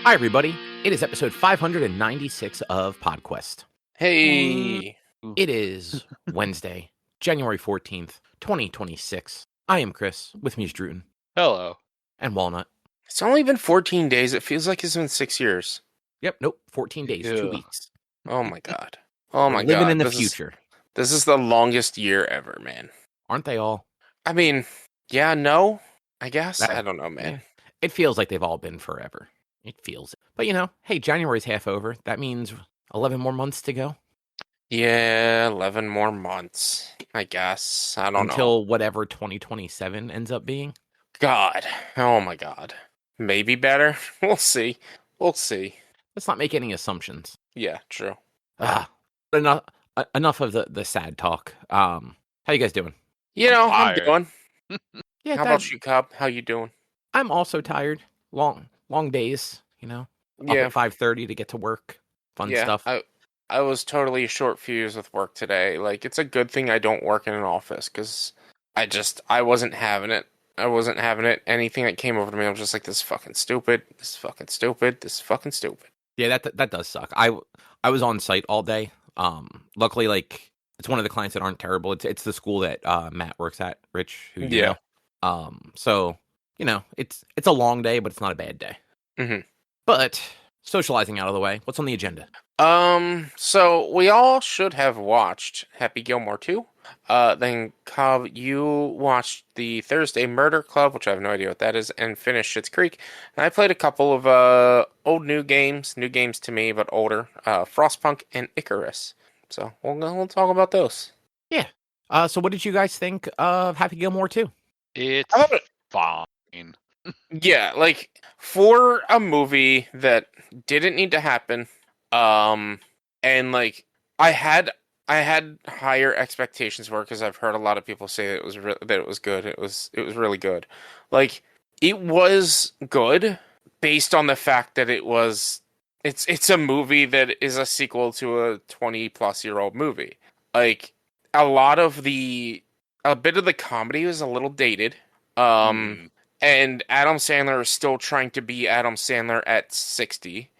Hi, everybody. It is episode 596 of PodQuest. Hey. It is Wednesday, January 14th, 2026. I am Chris. With me is Druten Hello. and Walnut. It's only been 14 days. It feels like it's been 6 years. Yep, nope, 14 days, 2 Ew. weeks. Oh my god. Oh my We're living god. in the This future. This is the longest year ever, man. Aren't they all? I mean, yeah, no, I guess. That- I don't know, man. Yeah. It feels like they've all been forever. It feels it. But hey, January's half over. That means 11 more months to go. Yeah, 11 more months, I guess. I don't know. Until whatever 2027 ends up being. God. Oh my god. Maybe better. We'll see. We'll see. Let's not make any assumptions. Yeah, true. Enough of the sad talk. How you guys doing? You know, I'm tired. doing. Yeah, How about you, Cobb? How you doing? I'm also tired. Long days, up Yeah. at 5:30 to get to work. Fun Yeah, stuff. I was totally short fused with work today. Like, it's a good thing I don't work in an office, because I wasn't having it. I wasn't having it. Anything that came over to me, I was just like, this is fucking stupid. This is fucking stupid. This is fucking stupid. Yeah, that does suck. I was on site all day. Luckily, like, it's one of the clients that aren't terrible. It's the school that Matt works at, Rich, who you know. So, it's a long day, but it's not a bad day. Mhm. But socializing out of the way, what's on the agenda? So we all should have watched Happy Gilmore 2. Then Cobb, you watched the Thursday Murder Club, which I have no idea what that is, and finished Schitt's Creek. And I played a couple of new games to me, but older, Frostpunk and Icarus. So we'll talk about those. Yeah. So what did you guys think of Happy Gilmore 2? It's How about it? fine. Yeah, like, for a movie that didn't need to happen, and like I had higher expectations for it, because I've heard a lot of people say that it was that it was good. It was really good. Like, it was good based on the fact that it's a movie that is a sequel to a 20-plus-year-old movie. Like, a bit of the comedy was a little dated. And Adam Sandler is still trying to be Adam Sandler at 60,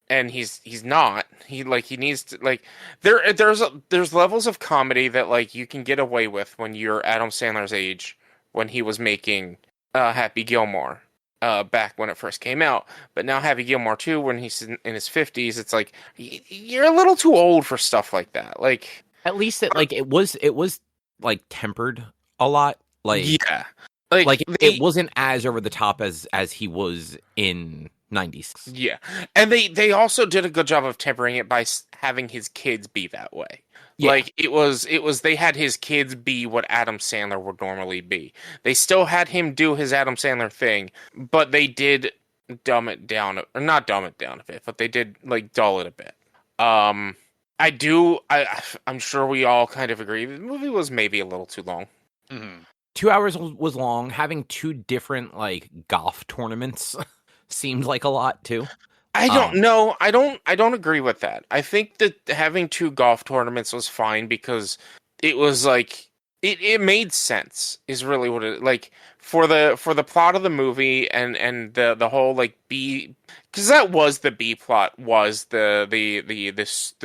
and he's not. He needs to, like, there's levels of comedy that, like, you can get away with when you're Adam Sandler's age, when he was making Happy Gilmore back when it first came out. But now Happy Gilmore 2, when he's in his 50s, it's like, you're a little too old for stuff like that. Like, At least it was like tempered a lot. Like, yeah. It wasn't as over the top as he was in 96. Yeah, and they also did a good job of tempering it by having his kids be that way. Yeah. Like, it was they had his kids be what Adam Sandler would normally be. They still had him do his Adam Sandler thing, but they did dumb it down, or not dumb it down a bit, but they did, like, dull it a bit. I'm sure we all kind of agree the movie was maybe a little too long. Mhm. 2 hours was long. Having two different, like, golf tournaments seemed like a lot too. I don't know. I don't agree with that. I think that having two golf tournaments was fine, because it was like it made sense, is really what it, like, for the plot of the movie, and the whole, like, B, because that was the B plot, was the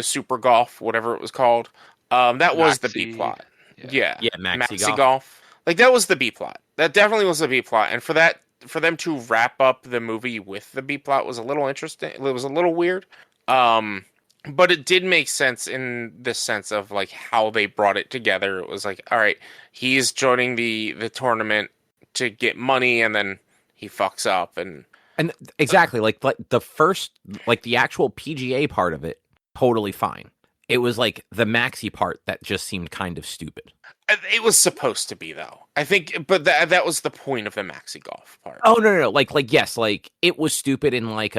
super golf, whatever it was called. That was the B Maxi. plot. Yeah. Yeah, Maxi golf. Like, that was the B plot. That definitely was the B plot. And for them to wrap up the movie with the B plot was a little interesting. It was a little weird. But it did make sense in the sense of, like, how they brought it together. It was like, all right, he's joining the tournament to get money, and then he fucks up, and exactly, like the first, like, the actual PGA part of it, totally fine. It was like the Maxi part that just seemed kind of stupid. it was supposed to be, though. I think, but that was the point of the Maxi golf part. Oh, no. Like, yes, like, it was stupid in, like,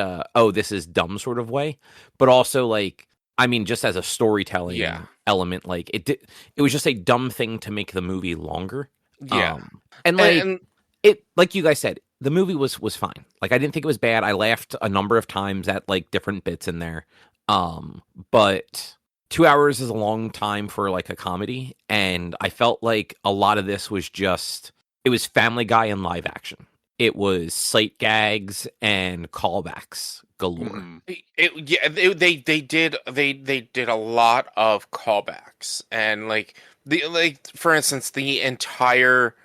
this is dumb sort of way. But also, like, I mean, just as a storytelling element, like, it was just a dumb thing to make the movie longer. Yeah. And, like, it, like you guys said, the movie was fine. Like, I didn't think it was bad. I laughed a number of times at, like, different bits in there. But 2 hours is a long time for, like, a comedy, and I felt like a lot of this was just, it was Family Guy in live action. it was sight gags and callbacks galore. Mhm. They did a lot of callbacks, and for instance, the entire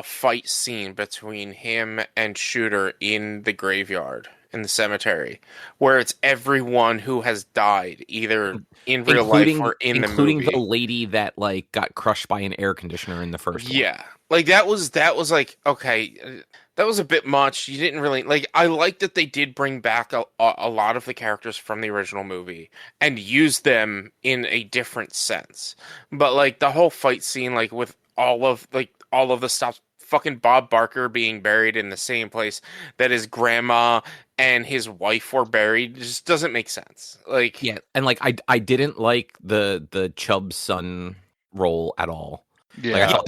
fight scene between him and Shooter in the graveyard in the cemetery, where it's everyone who has died either in real life or in the movie, including the lady that like got crushed by an air conditioner in the first one. Yeah, like that was like, okay, that was a bit much. You didn't really like. I like that they did bring back a lot of the characters from the original movie and use them in a different sense. But like the whole fight scene, like with all of the stuff, fucking Bob Barker being buried in the same place that his grandma and his wife were buried, just doesn't make sense. Like, Yeah, and like I didn't like the Chubb's son role at all. Yeah. Like I thought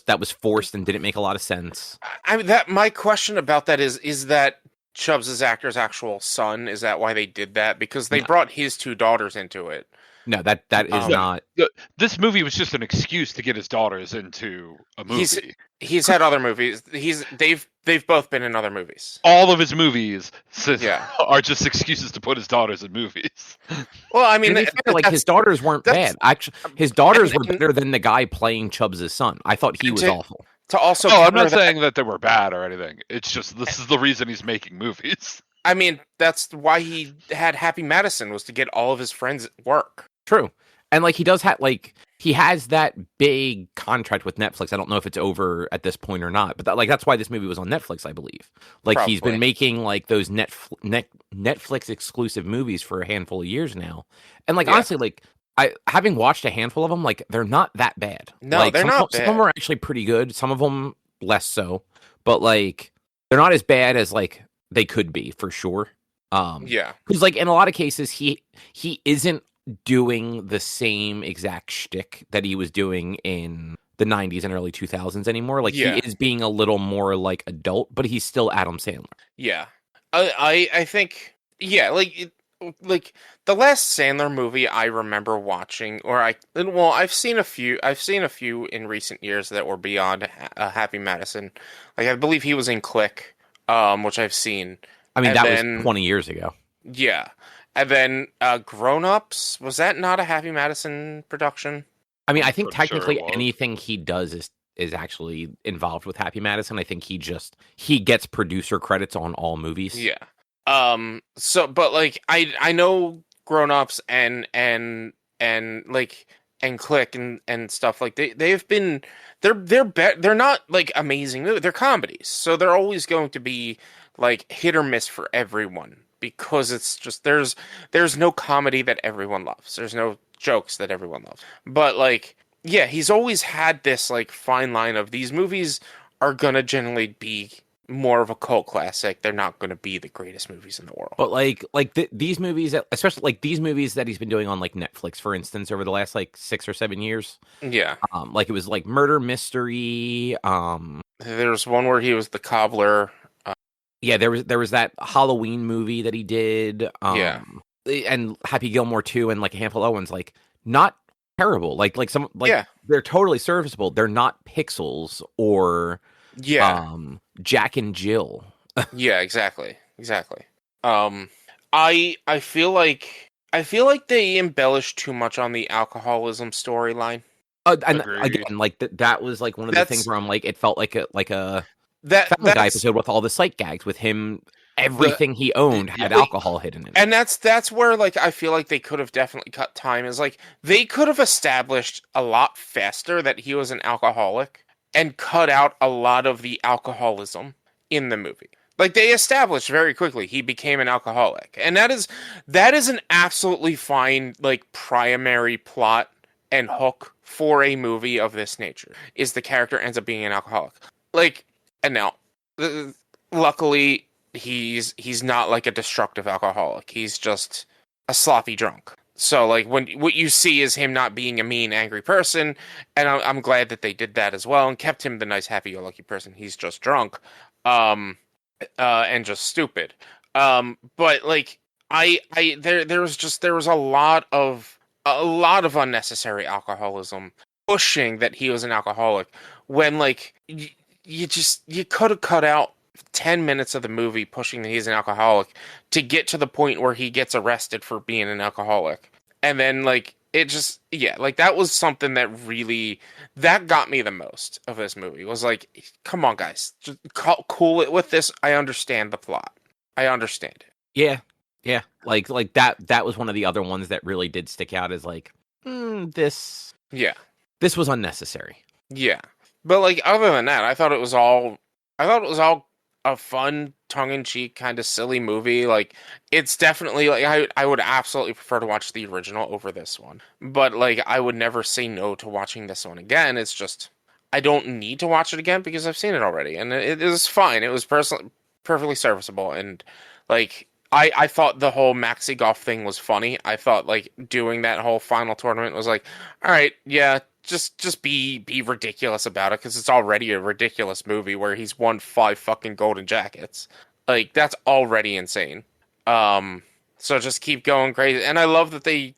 that was forced and didn't make a lot of sense. I mean, my question about that is that Chubbs' actor's actual son? Is that why they did that? Because they brought his two daughters into it. No, that is not. This movie was just an excuse to get his daughters into a movie. He's had other movies. They've both been in other movies. All of his movies Yeah. are just excuses to put his daughters in movies. Well, I mean, Like his daughters weren't bad. Actually, his daughters were better than the guy playing Chubbs' son. I thought he was awful. To also, I'm not saying that they were bad or anything. It's just this is the reason he's making movies. I mean, that's why he had Happy Madison, was to get all of his friends work. True. And like he has that big contract with Netflix. I don't know if it's over at this point or not, but that's why this movie was on Netflix, I believe. Like Probably. He's been making like those Netflix exclusive movies for a handful of years now. And honestly, like having watched a handful of them, like they're not that bad. No, like, they're not bad. Some of them are actually pretty good. Some of them less so, but like they're not as bad as like they could be for sure. Yeah, because like in a lot of cases he isn't doing the same exact shtick that he was doing in the 90s and early 2000s anymore. Like he is being a little more like adult, but he's still Adam Sandler. Yeah, I think like the last Sandler movie I remember watching, I've seen a few in recent years that were beyond Happy Madison. Like I believe he was in Click, which I've seen. I mean, that was 20 years ago. Yeah. And then Grown Ups, was that not a Happy Madison production? I mean, I think I'm sure technically it was. anything he does is actually involved with Happy Madison. I think he gets producer credits on all movies. Yeah. So but like I know Grown Ups and Click and stuff, like they're not like amazing movies. They're comedies. So they're always going to be like hit or miss for everyone, because it's just there's no comedy that everyone loves. There's no jokes that everyone loves. But like, yeah, he's always had this like fine line of these movies are gonna generally be more of a cult classic. They're not gonna be the greatest movies in the world. But these movies, especially like these movies that he's been doing on like Netflix, for instance, over the last like 6 or 7 years. Yeah. Like it was like Murder Mystery. There's one where he was the cobbler. Yeah, there was that Halloween movie that he did. And Happy Gilmore 2 and like a handful of other ones, like not terrible. They're totally serviceable. They're not Pixels or Jack and Jill. Yeah, exactly. I feel like they embellished too much on the alcoholism storyline. And Agreed. again, like that was like one of the things where I'm like, it felt like a that Family Guy episode with all the sight gags with him. Everything he owned had alcohol hidden in it. And that's where like I feel like they could have definitely cut time. Is like they could have established a lot faster that he was an alcoholic and cut out a lot of the alcoholism in the movie. Like they established very quickly he became an alcoholic. And that is an absolutely fine like primary plot and hook for a movie of this nature. Is the character ends up being an alcoholic. Like, and now luckily he's not like a destructive alcoholic. He's just a sloppy drunk. So like what you see is him not being a mean, angry person, and I'm glad that they did that as well and kept him the nice, happy-go-lucky person. He's just drunk, and just stupid. But like there was a lot of unnecessary alcoholism pushing that he was an alcoholic when like you could have cut out 10 minutes of the movie pushing that he's an alcoholic to get to the point where he gets arrested for being an alcoholic. And then, like, it just, yeah, like, that was something that really, that got me the most of this movie. Was like, come on, guys, just cool it with this. I understand the plot. I understand it. Yeah. Like that was one of the other ones that really did stick out as like, this was unnecessary. Yeah. But, like, other than that, I thought it was all a fun, tongue-in-cheek, kind of silly movie. Like, it's definitely, like, I would absolutely prefer to watch the original over this one. But, like, I would never say no to watching this one again. It's just, I don't need to watch it again because I've seen it already. And it was fine. It was perfectly serviceable. And, like, I thought the whole maxi golf thing was funny. I thought, like, doing that whole final tournament was like, all right, yeah, just be ridiculous about it, because it's already a ridiculous movie where he's won 5 fucking golden jackets. Like, that's already insane. So just keep going crazy. And I love that they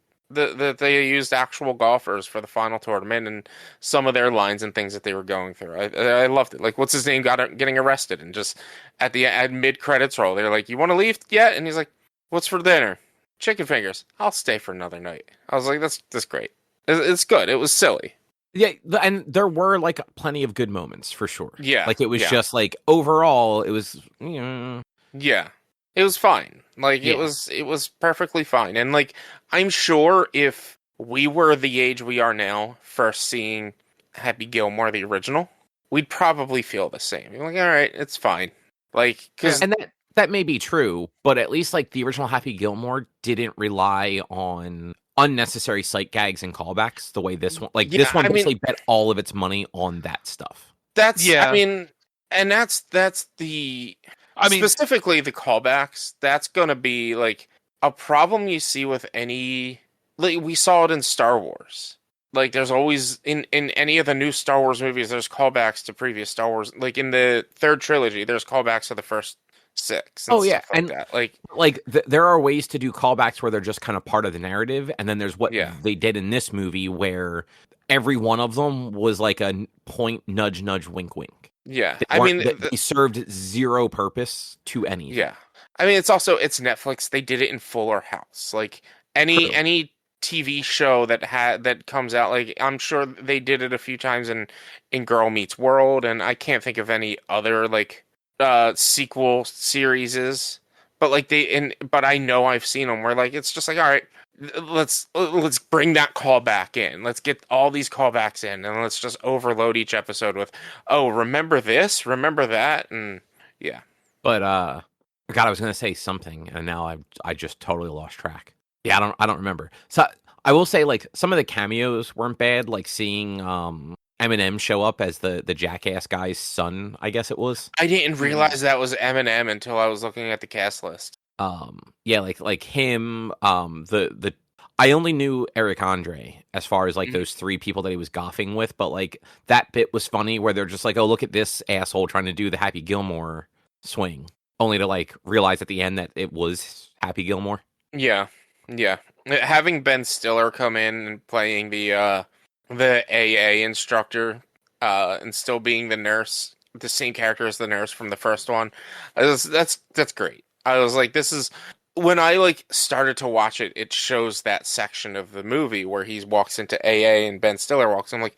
used actual golfers for the final tournament and some of their lines and things that they were going through. I loved it. Like, what's his name getting arrested, and just at mid credits roll, they're like, "You want to leave yet?" And he's like, "What's for dinner?" "Chicken fingers." "I'll stay for another night." I was like, that's great. It's good. It was silly. Yeah, and there were, like, plenty of good moments, for sure. Yeah. Like, it was just, like, overall, it was, Yeah. It was fine. Like, Yeah. it was perfectly fine. And, like, I'm sure if we were the age we are now, first seeing Happy Gilmore, the original, we'd probably feel the same. You're like, all right, it's fine. Like, because... And that may be true, but at least, like, the original Happy Gilmore didn't rely on unnecessary sight gags and callbacks the way this one, like, this one basically bet all of its money on that stuff. I mean, and that's the... specifically the callbacks, that's going to be, like, a problem you see with any... Like, we saw it in Star Wars. Like, there's always... In any of the new Star Wars movies, there's callbacks to previous Star Wars. Like, in the third trilogy, there's callbacks to the first 6. And stuff like that. Like there are ways to do callbacks where they're just kind of part of the narrative, and then there's what they did in this movie, where every one of them was like a point, nudge, nudge, wink, wink. Yeah, they served zero purpose to anything. Yeah, I mean, it's Netflix. They did it in Fuller House. Like, any TV show that comes out, like, I'm sure they did it a few times in Girl Meets World, and I can't think of any other, like, sequel series. But, like, but I know I've seen them where, like, it's just like, all right, let's bring that call back in. Let's get all these callbacks in, and let's just overload each episode with, oh, remember this, remember that, and yeah. But God, I was gonna say something, and now I just totally lost track. Yeah, I don't remember. So I will say, like, some of the cameos weren't bad. Like, seeing Eminem show up as the jackass guy's son, I guess it was. I didn't realize that was Eminem until I was looking at the cast list. Yeah, like him, the I only knew Eric Andre as far as, like, those 3 people that he was goffing with, but, like, that bit was funny where they're just like, oh, look at this asshole trying to do the Happy Gilmore swing, only to, like, realize at the end that it was Happy Gilmore. Yeah. Having Ben Stiller come in and playing the AA instructor, and still being the nurse, the same character as the nurse from the first one, that's great. I was like, this is... When I, like, started to watch it, it shows that section of the movie where he walks into AA and Ben Stiller walks in. I'm like,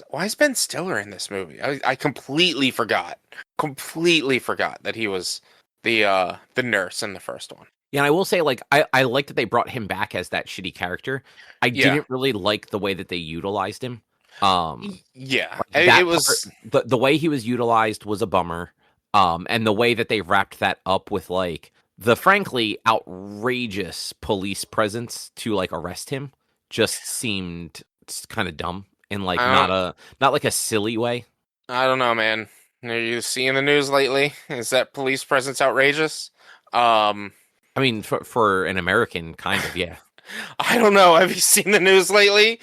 why is Ben Stiller in this movie? I completely forgot that he was the nurse in the first one. Yeah, and I will say, like, I like that they brought him back as that shitty character. I didn't really like the way that they utilized him. It was... The way he was utilized was a bummer. And the way that they wrapped that up with, like, the frankly outrageous police presence to, like, arrest him just seemed kind of dumb in, like, not like a silly way. I don't know, man. Are you seeing the news lately? Is that police presence outrageous? I mean, for an American, kind of, yeah. I don't know. Have you seen the news lately?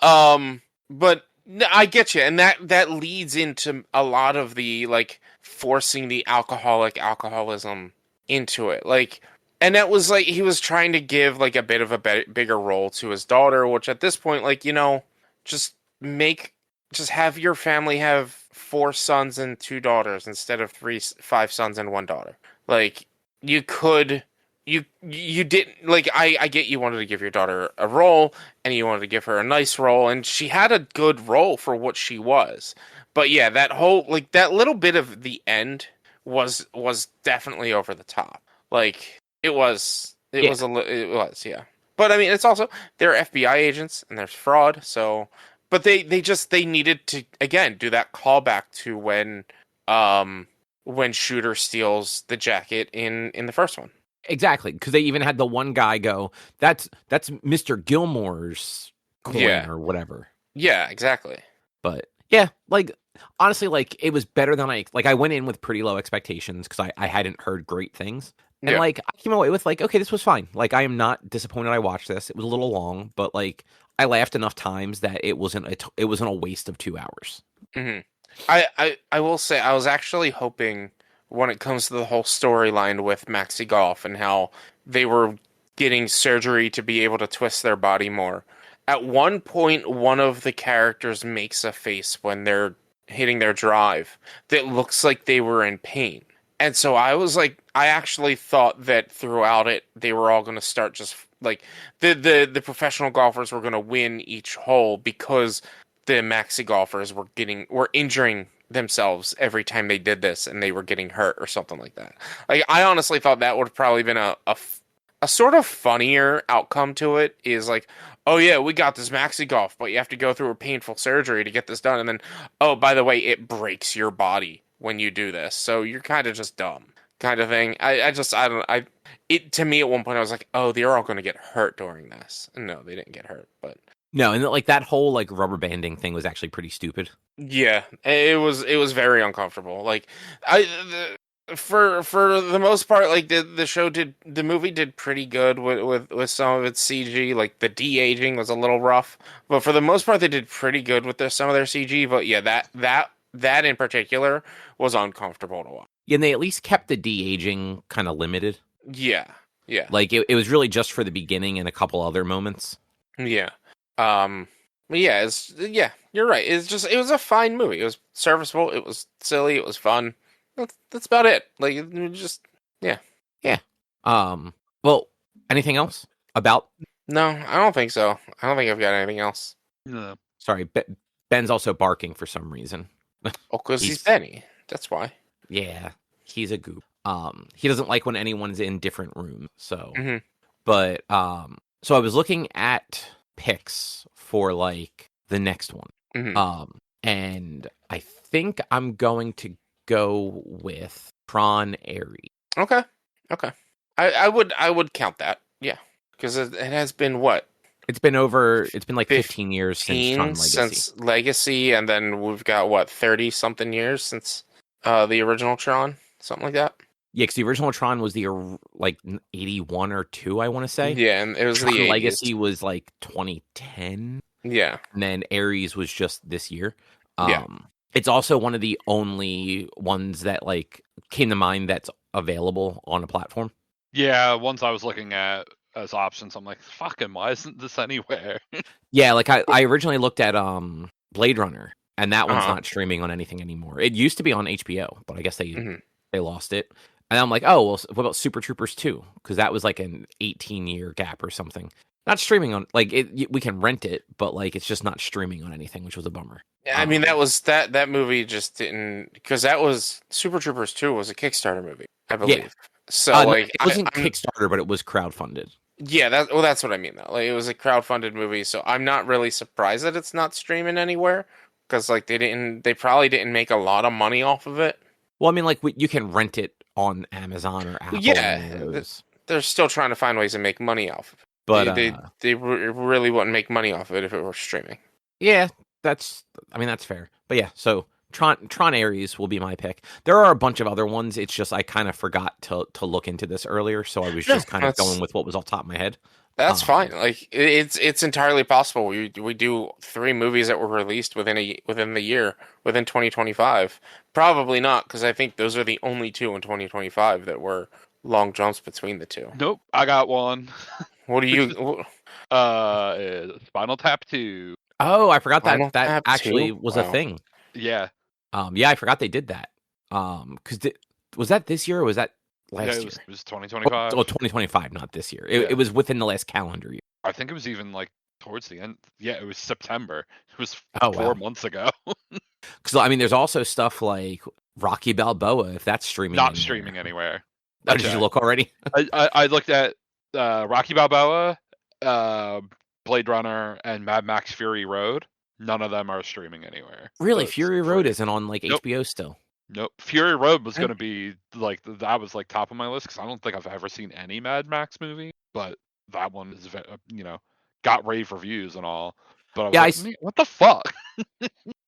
But I get you, and that leads into a lot of the, like, forcing the alcoholism into it, like, and that was, like, he was trying to give, like, a bit of a bigger role to his daughter, which at this point, like, you know, just have your family have 4 sons and 2 daughters instead of 5 sons and 1 daughter. Like, you could, you didn't, like, I get you wanted to give your daughter a role, and you wanted to give her a nice role, and she had a good role for what she was. But yeah, that whole, like, that little bit of the end was definitely over the top. Like, it was, yeah. But I mean, it's also, they're FBI agents, and there's fraud, so, but they needed to, again, do that callback to when Shooter steals the jacket in the first one. Exactly, because they even had the one guy go, that's Mr. Gilmore's coin or whatever. Yeah, exactly. But yeah, like, honestly, like, it was better than I went in with pretty low expectations because I hadn't heard great things. And like, I came away with like, okay, this was fine. Like, I am not disappointed I watched this. It was a little long, but like, I laughed enough times that it wasn't a waste of 2 hours. Mm-hmm. I will say, I was actually hoping, when it comes to the whole storyline with Maxi Golf and how they were getting surgery to be able to twist their body more. At one point, one of the characters makes a face when they're hitting their drive that looks like they were in pain. And so I was like, I actually thought that throughout it, they were all going to start just like the professional golfers were going to win each hole because the maxi golfers were injuring themselves every time they did this, and they were getting hurt or something like that. Like, I honestly thought that would have probably been a sort of funnier outcome to it, is like, oh yeah, we got this maxi golf, but you have to go through a painful surgery to get this done, and then, oh, by the way, it breaks your body when you do this, so you're kind of just dumb, kind of thing. To me at one point I was like, oh, they're all going to get hurt during this. No, they didn't get hurt, but no, and like that whole like rubber banding thing was actually pretty stupid. Yeah, it was very uncomfortable. Like, for the most part, like the movie did pretty good with some of its CG. Like, the de-aging was a little rough, but for the most part they did pretty good with some of their CG. But yeah, that in particular was uncomfortable to watch. Yeah, and they at least kept the de-aging kind of limited. Yeah. Like, it was really just for the beginning and a couple other moments. Yeah. But yeah, you're right. It was a fine movie. It was serviceable. It was silly. It was fun. That's about it. Like, it just, yeah. Well, anything else about? No, I don't think so. I don't think I've got anything else. No. Sorry, Ben's also barking for some reason. Oh, because he's Benny. That's why. Yeah, he's a goop. He doesn't like when anyone's in different rooms. So, Mm-hmm. But so I was looking at picks for like the next one. Mm-hmm. And I think I'm going to go with Tron Ares. Okay. I would count that. Yeah, because it has been what? It's been like 15 years since Tron Legacy. Since Legacy, and then we've got what, 30 something years since the original Tron, something like that. Yeah, because the original Tron was the like 81 or 2, I want to say. Yeah, and it was Tron the 80s. Legacy was like 2010. Yeah, and then Ares was just this year. Yeah. It's also one of the only ones that like came to mind that's available on a platform. Yeah, ones I was looking at as options, I'm like, fucking, why isn't this anywhere? Yeah, like I originally looked at Blade Runner, and that one's Uh-huh. not streaming on anything anymore. It used to be on HBO, but I guess they Mhm. lost it. And I'm like, oh, well, what about Super Troopers 2? Because that was like an 18-year gap or something. Not streaming on, like, we can rent it, but like it's just not streaming on anything, which was a bummer. Yeah, I mean, that movie just didn't, because that was Super Troopers 2 was a Kickstarter movie, I believe. Yeah. So No, like, it wasn't I'm- Kickstarter, but it was crowdfunded. Yeah, that's what I mean though. Like, it was a crowdfunded movie, so I'm not really surprised that it's not streaming anywhere, because like they probably didn't make a lot of money off of it. Well, I mean, like you can rent it on Amazon or Apple. Yeah, they're still trying to find ways to make money off of it. But they really wouldn't make money off of it if it were streaming. yeah, that's fair. But yeah, so Tron Ares will be my pick. There are a bunch of other ones. It's just I kind of forgot to look into this earlier, so I was just kind of going with what was off the top of my head. That's fine. Like, it's entirely possible. We do 3 movies that were released within the year, within 2025. Probably not, because I think those are the only 2 in 2025 that were long jumps between the 2. Nope, I got one. What do you? Spinal Tap 2. Oh, I forgot Final that Tap actually 2? was Wow. a thing. Yeah. Yeah, I forgot they did that. Because was that this year or was that last year? It was 2025. Oh, 2025, not this year. It was within the last calendar year. I think it was even like towards the end. Yeah, it was September. It was 4 months ago. Because I mean, there's also stuff like Rocky Balboa, if that's streaming. Not streaming anywhere. Oh, did you look already? I looked at Rocky Balboa, Blade Runner, and Mad Max Fury Road. None of them are streaming anywhere. Really? Fury Road isn't on like HBO still? Nope. Fury Road was going to be like, that was like top of my list because I don't think I've ever seen any Mad Max movie, but that one is, got rave reviews and all. But I was what the fuck?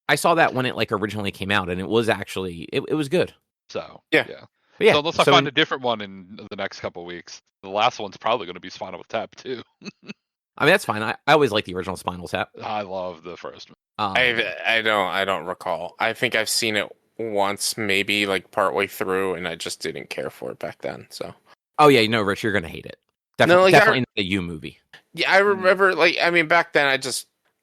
I saw that when it like originally came out, and it was actually it was good. So yeah. So unless I find a different one in the next couple of weeks, the last one's probably going to be Spinal Tap too. I mean, that's fine. I always like the original Spinal Tap. I love the first one. I don't recall. I think I've seen it once, maybe like partway through, and I just didn't care for it back then. So. Oh yeah, Rich, you're gonna hate it. Definitely not a you movie. Yeah, I remember. Like, I mean, back then,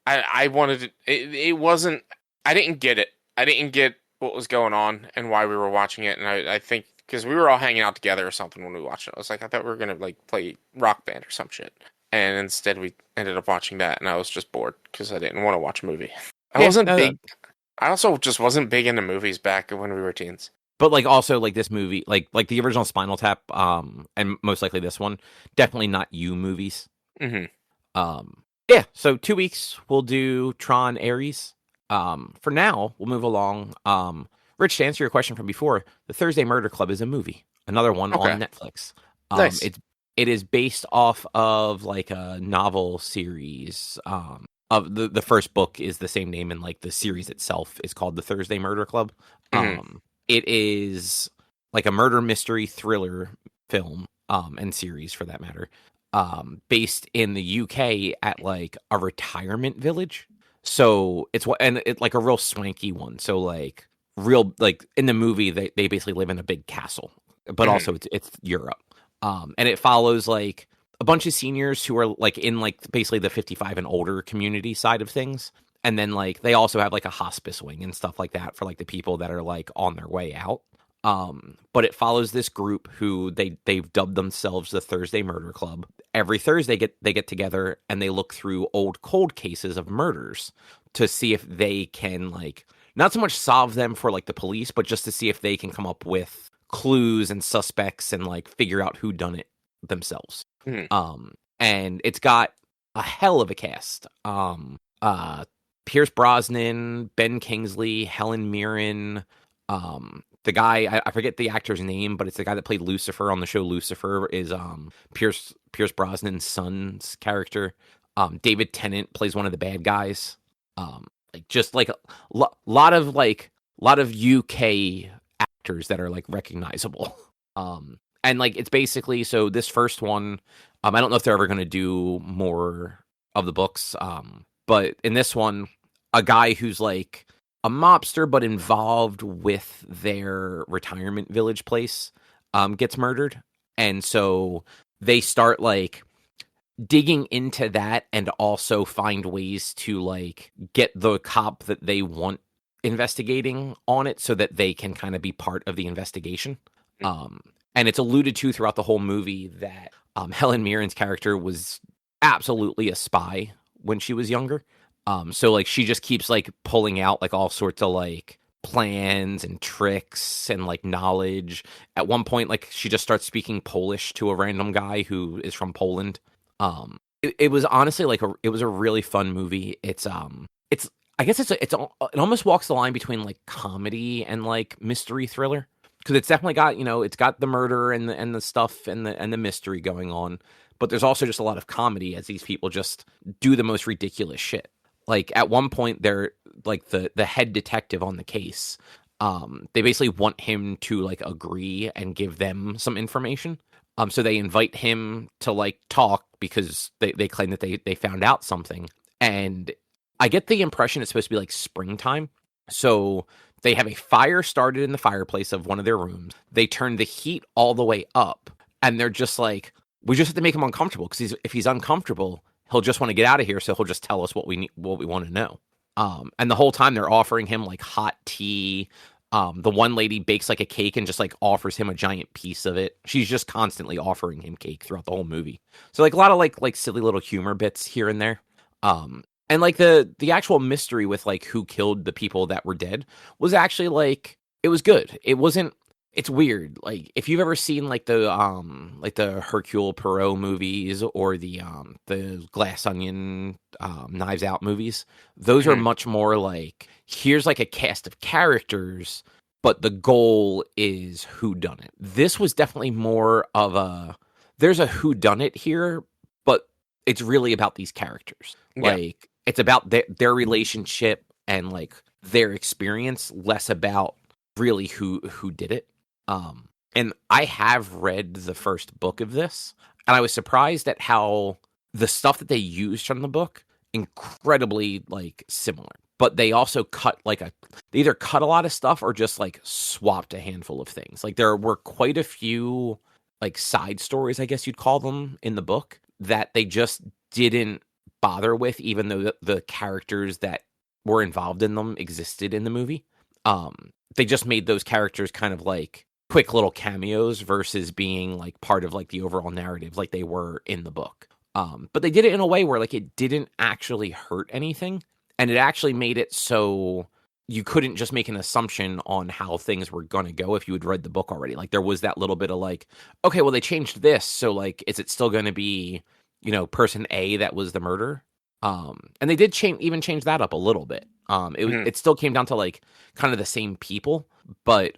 I wanted it. It wasn't. I didn't get it. I didn't get what was going on and why we were watching it. And I think because we were all hanging out together or something when we watched it, I was like, I thought we were gonna like play Rock Band or some shit. And instead, we ended up watching that, and I was just bored because I didn't want to watch a movie. I wasn't big. I also just wasn't big into movies back when we were teens. But like also like this movie, like the original Spinal Tap, and most likely this one, definitely not you movies. Mm-hmm. Yeah. So 2 weeks we'll do Tron Ares. For now we'll move along. Rich, to answer your question from before, the Thursday Murder Club is a movie, another one on Netflix. Nice. It is based off of like a novel series. Of the first book is the same name, and like the series itself is called the Thursday Murder Club. Mm-hmm. It is like a murder mystery thriller film, and series for that matter, based in the UK at like a retirement village. So it's like a real swanky one. So like real, like in the movie, they basically live in a big castle, but also it's Europe. And it follows like a bunch of seniors who are like in like basically the 55 and older community side of things. And then like they also have like a hospice wing and stuff like that for like the people that are like on their way out. But it follows this group who they've dubbed themselves the Thursday Murder Club. Every Thursday they get together and they look through old cold cases of murders to see if they can like not so much solve them for like the police, but just to see if they can come up with clues and suspects and like figure out who done it themselves. And it's got a hell of a cast. Pierce Brosnan, Ben Kingsley, Helen Mirren, the guy I forget the actor's name, but it's the guy that played Lucifer on the show Lucifer is Pierce Brosnan's son's character. David Tennant plays one of the bad guys. Like just like a lot of UK actors that are like recognizable. And like it's basically so this first one, I don't know if they're ever going to do more of the books, but in this one, a guy who's like a mobster but involved with their retirement village place gets murdered, and so they start like digging into that and also find ways to like get the cop that they want investigating on it so that they can kind of be part of the investigation. And it's alluded to throughout the whole movie that Helen Mirren's character was absolutely a spy when she was younger. So like she just keeps like pulling out like all sorts of like plans and tricks and like knowledge. At one point, like she just starts speaking Polish to a random guy who is from Poland. It was honestly like it was a really fun movie. It almost walks the line between like comedy and like mystery thriller. Because it's definitely got, it's got the murder and the stuff and the mystery going on, but there's also just a lot of comedy as these people just do the most ridiculous shit. Like at one point, they're like the head detective on the case. They basically want him to like agree and give them some information. So they invite him to like talk because they claim that they found out something. And I get the impression it's supposed to be like springtime. So they have a fire started in the fireplace of one of their rooms. They turn the heat all the way up, and they're just like, we just have to make him uncomfortable because if he's uncomfortable, he'll just want to get out of here. So he'll just tell us what we want to know. And the whole time they're offering him like hot tea. The one lady bakes like a cake and just like offers him a giant piece of it. She's just constantly offering him cake throughout the whole movie. So like a lot of like silly little humor bits here and there. And like the actual mystery with like who killed the people that were dead was actually like it was good. It wasn't. It's weird. Like if you've ever seen like the Hercule Poirot movies or the Glass Onion Knives Out movies, those are much more like here's like a cast of characters, but the goal is who done it. This was definitely more of there's a who done it here, but it's really about these characters. Yeah. Like it's about their relationship and like their experience, less about really who did it. And I have read the first book of this, and I was surprised at how the stuff that they used from the book incredibly like similar, but they also they either cut a lot of stuff or just like swapped a handful of things. Like there were quite a few like side stories, I guess you'd call them, in the book that they just didn't bother with, even though the characters that were involved in them existed in the movie. They just made those characters kind of like quick little cameos versus being like part of like the overall narrative like they were in the book. But they did it in a way where like it didn't actually hurt anything, and it actually made it so you couldn't just make an assumption on how things were going to go if you had read the book already. Like there was that little bit of like, okay, well they changed this, so like is it still going to be, person A that was the murderer? And they did change that up a little bit. It still came down to like kind of the same people, but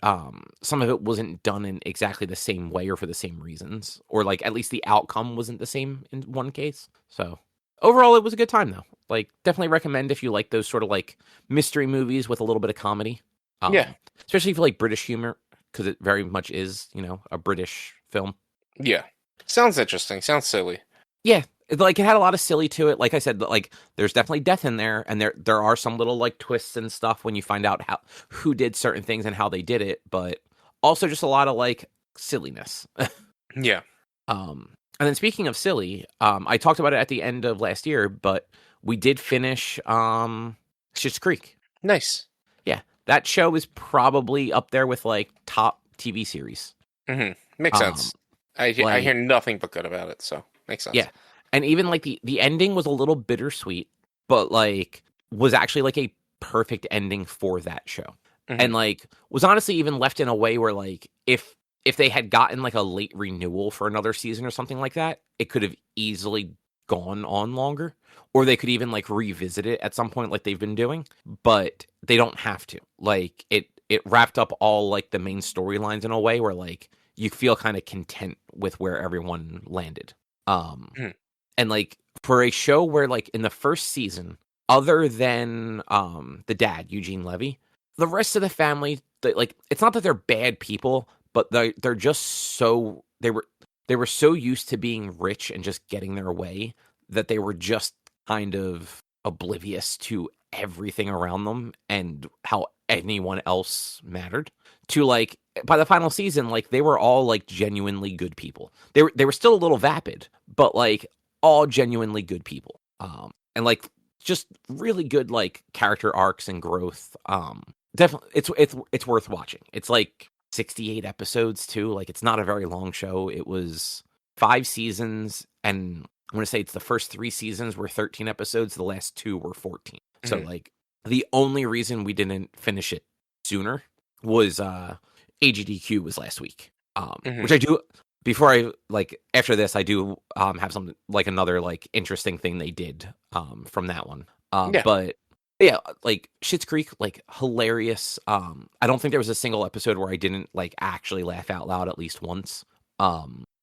some of it wasn't done in exactly the same way or for the same reasons, or like at least the outcome wasn't the same in one case. So overall, it was a good time though. Like definitely recommend if you like those sort of like mystery movies with a little bit of comedy. Especially if you like British humor, because it very much is, a British film. Yeah. Sounds interesting. Sounds silly. Yeah. Like it had a lot of silly to it. Like I said, like there's definitely death in there, and there are some little like twists and stuff when you find out who did certain things and how they did it, but also just a lot of like silliness. Yeah. And then speaking of silly, I talked about it at the end of last year, but we did finish Schitt's Creek. Nice. Yeah, that show is probably up there with like top TV series. Makes sense. I hear nothing but good about it, so makes sense. Yeah. And even like the ending was a little bittersweet, but like was actually like a perfect ending for that show. And like was honestly even left in a way where like if they had gotten like a late renewal for another season or something like that, it could have easily gone on longer, or they could even like revisit it at some point like they've been doing, but they don't have to. Like it wrapped up all like the main storylines in a way where like you feel kind of content with where everyone landed. And like for a show where like in the first season, other than the dad, Eugene Levy, the rest of the family, like it's not that they're bad people, but they're just so they were so used to being rich and just getting their way that they were just kind of oblivious to everything around them and how anyone else mattered. To like by the final season, like they were all like genuinely good people. They were still a little vapid, but like all genuinely good people. And like just really good like character arcs and growth. Definitely it's worth watching. It's like 68 episodes too. Like it's not a very long show. It was 5 seasons, and I'm gonna say it's the first 3 seasons were 13 episodes, the last 2 were 14. So like the only reason we didn't finish it sooner was AGDQ was last week. Which I do before I like after this I do have something like another like interesting thing they did from that one. But yeah, like Schitt's Creek, like hilarious. I don't think there was a single episode where I didn't like actually laugh out loud at least once.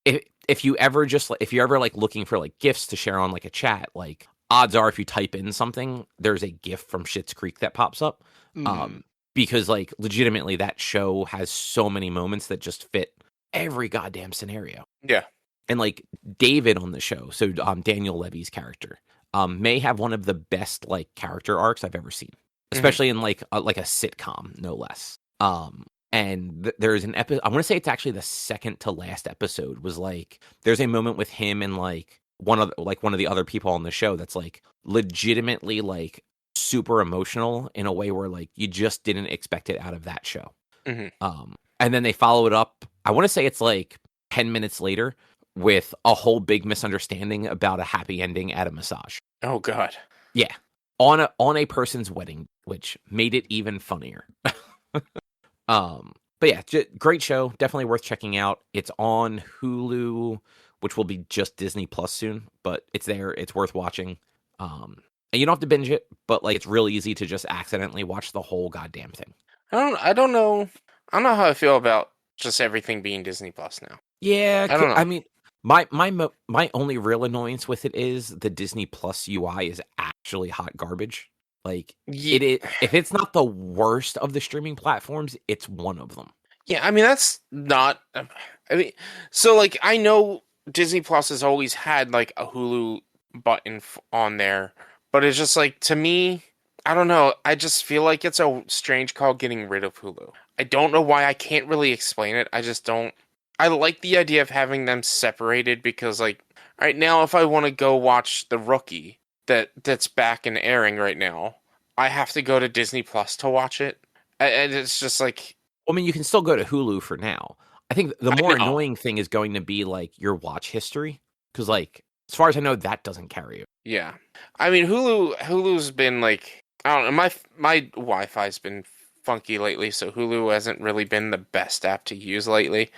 If you ever like looking for like GIFs to share on like a chat, like odds are if you type in something, there's a GIF from Schitt's Creek that pops up. Because like legitimately that show has so many moments that just fit every goddamn scenario. Yeah. And like David on the show, so Daniel Levy's character, may have one of the best like character arcs I've ever seen, especially in like a sitcom, no less. And there's an episode, I want to say it's actually the second to last episode, was like there's a moment with him and like one of the other people on the show that's like legitimately like super emotional in a way where like you just didn't expect it out of that show. Mm-hmm. And then they follow it up. I want to say it's like 10 minutes later with a whole big misunderstanding about a happy ending at a massage. Oh God. Yeah. On a person's wedding, which made it even funnier. But yeah, great show. Definitely worth checking out. It's on Hulu, which will be just Disney Plus soon, but it's there. It's worth watching. And you don't have to binge it, but like it's real easy to just accidentally watch the whole goddamn thing. I don't know. I don't know how I feel about just everything being Disney Plus now. Yeah, I don't know. I mean, my only real annoyance with it is the Disney Plus UI is actually hot garbage. Like it is, if it's not the worst of the streaming platforms, it's one of them. Yeah, I mean that's not. I mean, so like I know Disney Plus has always had like a Hulu button on there, but it's just like to me, I don't know. I just feel like it's a strange call getting rid of Hulu. I don't know why. I can't really explain it. I just don't. I like the idea of having them separated because like right now, if I want to go watch The Rookie that's back and airing right now, I have to go to Disney Plus to watch it, and it's just like. I mean, you can still go to Hulu for now. I think the more annoying thing is going to be like your watch history, because like as far as I know, that doesn't carry you. Yeah, I mean Hulu's been like I don't know my Wi-Fi's been funky lately, so Hulu hasn't really been the best app to use lately.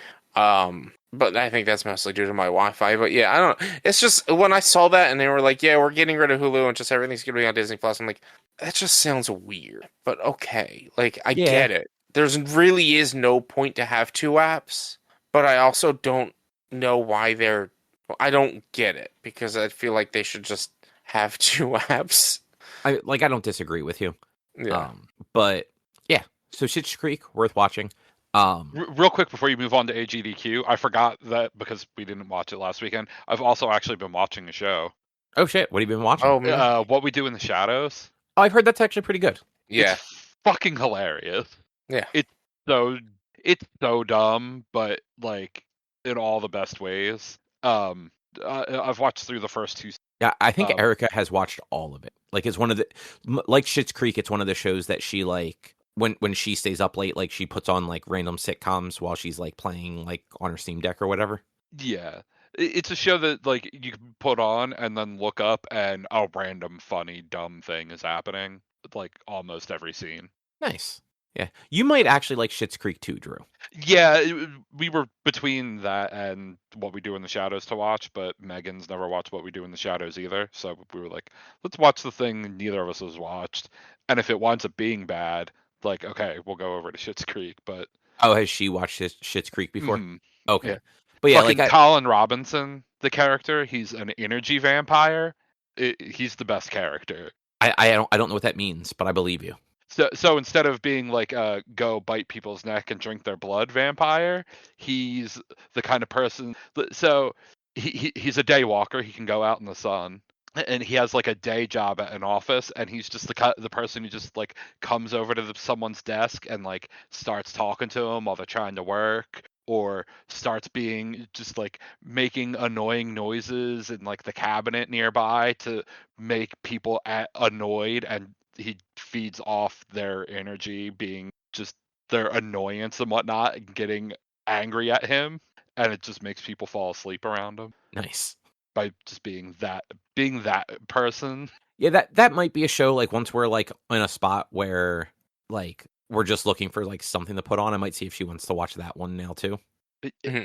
But I think that's mostly due to my Wi-Fi. But yeah, I don't know. It's just when I saw that and they were like, "Yeah, we're getting rid of Hulu and just everything's gonna be on Disney Plus." I'm like, that just sounds weird. But okay, like I get it. There's really is no point to have two apps, but I also don't know why I don't get it because I feel like they should just have two apps. I don't disagree with you. Yeah. But yeah, so Schitt's Creek worth watching. Real quick before you move on to AGDQ, I forgot that because we didn't watch it last weekend. I've also actually been watching a show. Oh shit! What have you been watching? Oh, What We Do in the Shadows. Oh, I've heard that's actually pretty good. Yeah, it's fucking hilarious. Yeah, it's so dumb, but like in all the best ways. I've watched through the first two. Yeah, I think Erica has watched all of it. Like it's one of the like Schitt's Creek. It's one of the shows that she like when she stays up late, like she puts on like random sitcoms while she's like playing like on her Steam Deck or whatever. Yeah, it's a show that like you can put on and then look up and a random funny dumb thing is happening like almost every scene. Nice. Yeah, you might actually like Schitt's Creek too, Drew. Yeah, we were between that and What We Do in the Shadows to watch, but Megan's never watched What We Do in the Shadows either. So we were like, let's watch the thing neither of us has watched. And if it winds up being bad, like, okay, we'll go over to Schitt's Creek. But has she watched Schitt's Creek before? Okay, yeah. But yeah, fucking like Colin Robinson, the character, he's an energy vampire. He's the best character. I don't know what that means, but I believe you. So instead of being like go bite people's neck and drink their blood vampire, he's the kind of person. So he's a day walker. He can go out in the sun, and he has like a day job at an office, and he's just the person who just like comes over to someone's desk and like starts talking to them while they're trying to work, or starts being just like making annoying noises in like the cabinet nearby to make people annoyed, and he feeds off their energy, being just their annoyance and whatnot, and getting angry at him, and it just makes people fall asleep around him. Nice. By just being that person. Yeah, that might be a show like once we're like in a spot where like we're just looking for like something to put on. I might see if she wants to watch that one now too.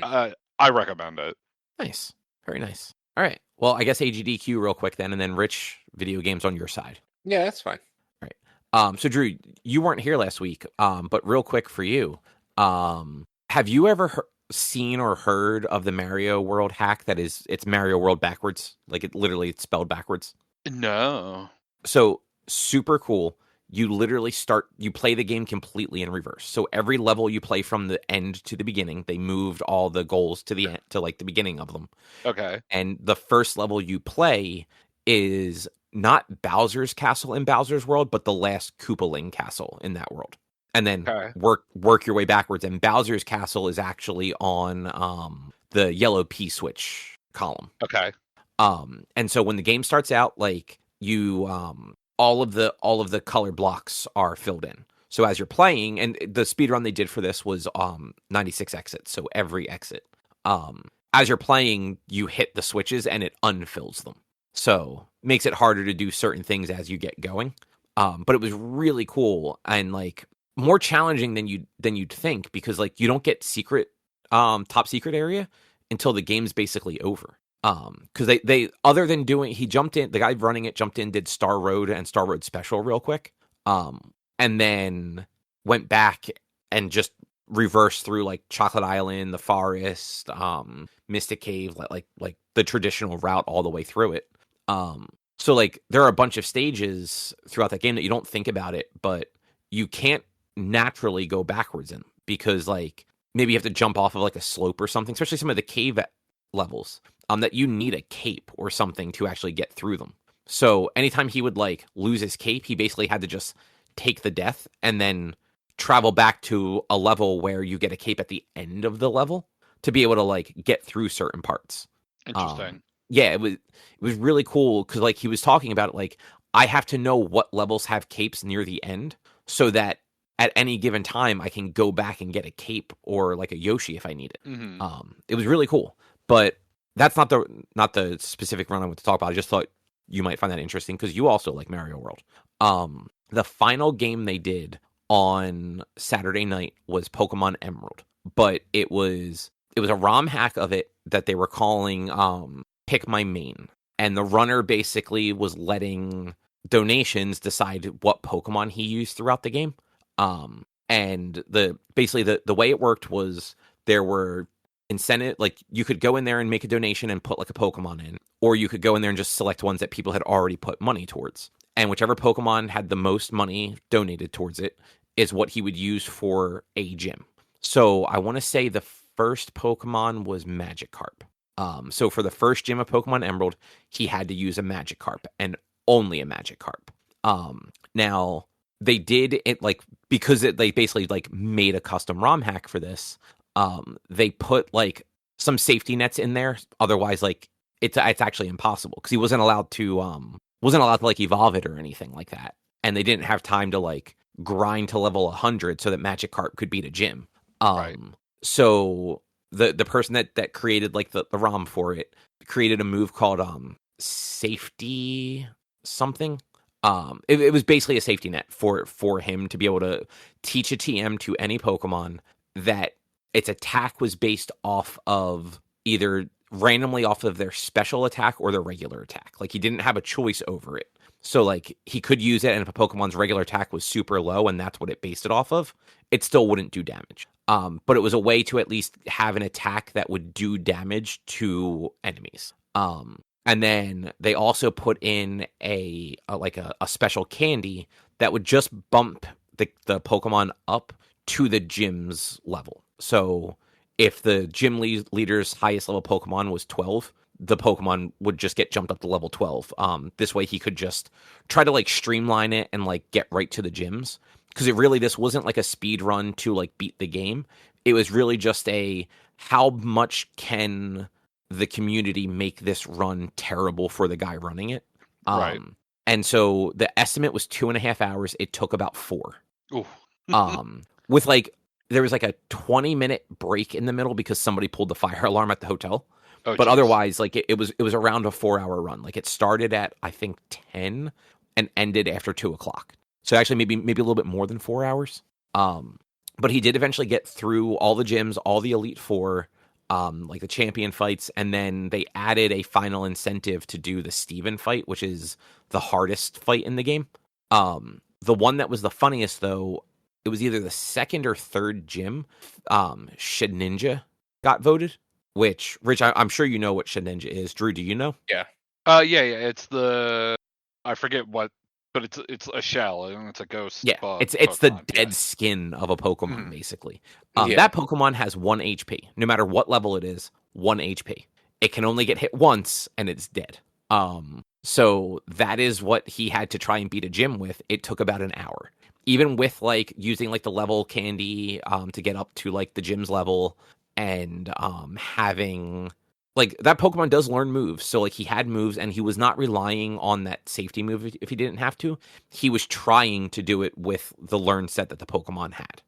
I recommend it. Nice. Very nice. All right. Well, I guess AGDQ real quick then, and then Rich, video games on your side. Yeah, that's fine. So Drew, you weren't here last week, but real quick for you, have you ever seen or heard of the Mario World hack it's Mario World backwards? Like it's spelled backwards? No. So super cool. You literally you play the game completely in reverse. So every level you play from the end to the beginning, they moved all the goals to the end, to like the beginning of them. Okay. And the first level you play is not Bowser's castle in Bowser's World, but the last Koopaling castle in that world. And then work your way backwards. And Bowser's castle is actually on the yellow P-switch column. Okay. And so when the game starts out, like you all of the color blocks are filled in. So as you're playing, and the speed run they did for this was 96 exits, so every exit. As you're playing, you hit the switches and it unfills them. So makes it harder to do certain things as you get going. But it was really cool and like more challenging than you'd think, because like you don't get top secret area until the game's basically over. Because they other than he jumped in, the guy running it jumped in, did Star Road and Star Road Special real quick. And then went back and just reversed through like Chocolate Island, the forest, Mystic Cave, like the traditional route all the way through it. So like there are a bunch of stages throughout that game that you don't think about it, but you can't naturally go backwards in, because like maybe you have to jump off of like a slope or something, especially some of the cave levels, that you need a cape or something to actually get through them. So anytime he would like lose his cape, he basically had to just take the death and then travel back to a level where you get a cape at the end of the level to be able to like get through certain parts. Interesting. Yeah, it was really cool, because like he was talking about it, like I have to know what levels have capes near the end so that at any given time I can go back and get a cape or like a Yoshi if I need it. Mm-hmm. It was really cool, but that's not the specific run I want to talk about. I just thought you might find that interesting because you also like Mario World. The final game they did on Saturday night was Pokemon Emerald, but it was a ROM hack of it that they were calling Pick My Main, and the runner basically was letting donations decide what Pokemon he used throughout the game. And the way it worked was there were incentive, like you could go in there and make a donation and put like a Pokemon in, or you could go in there and just select ones that people had already put money towards. And whichever Pokemon had the most money donated towards it is what he would use for a gym. So I want to say the first Pokemon was Magikarp. So for the first gym of Pokemon Emerald, he had to use a Magikarp and only a Magikarp. Now they did it like, because they basically like made a custom ROM hack for this. They put like some safety nets in there. Otherwise, like it's actually impossible, because he wasn't allowed to like evolve it or anything like that. And they didn't have time to like grind to level 100 so that Magikarp could beat a gym. Right. So the person that created like the ROM for it created a move called safety something. It was basically a safety net for him to be able to teach a TM to any Pokemon that its attack was based off of either randomly off of their special attack or their regular attack. Like he didn't have a choice over it. So like he could use it, and if a Pokemon's regular attack was super low and that's what it based it off of, it still wouldn't do damage. But it was a way to at least have an attack that would do damage to enemies. And then they also put in a special candy that would just bump the Pokemon up to the gym's level. So if the gym leader's highest level Pokemon was 12, the Pokemon would just get jumped up to level 12. This way he could just try to like streamline it and like get right to the gyms. Because this wasn't like a speed run to like beat the game. It was really just how much can the community make this run terrible for the guy running it. Right. And so the estimate was 2.5 hours. It took about 4. Ooh. With like, there was like a 20-minute break in the middle because somebody pulled the fire alarm at the hotel. Oh, but geez. otherwise, like it was around a 4-hour run. Like it started at, I think, 10 and ended after 2:00. So actually maybe a little bit more than 4 hours. But he did eventually get through all the gyms, all the Elite Four, like the champion fights, and then they added a final incentive to do the Steven fight, which is the hardest fight in the game. The one that was the funniest, though, it was either the second or third gym. Shed Ninja got voted, which, Rich, I'm sure you know what Shed Ninja is. Drew, do you know? Yeah. Yeah. It's I forget what, but it's a shell and it's a ghost. Yeah, it's Pokemon. the dead skin of a Pokemon, basically. That Pokemon has 1 HP. No matter what level it is, 1 HP. It can only get hit once, and it's dead. So that is what he had to try and beat a gym with. It took about an hour. Even with, like, using, like, the level candy to get up to, like, the gym's level and having like that Pokemon does learn moves. So like he had moves and he was not relying on that safety move if he didn't have to. He was trying to do it with the learn set that the Pokemon had.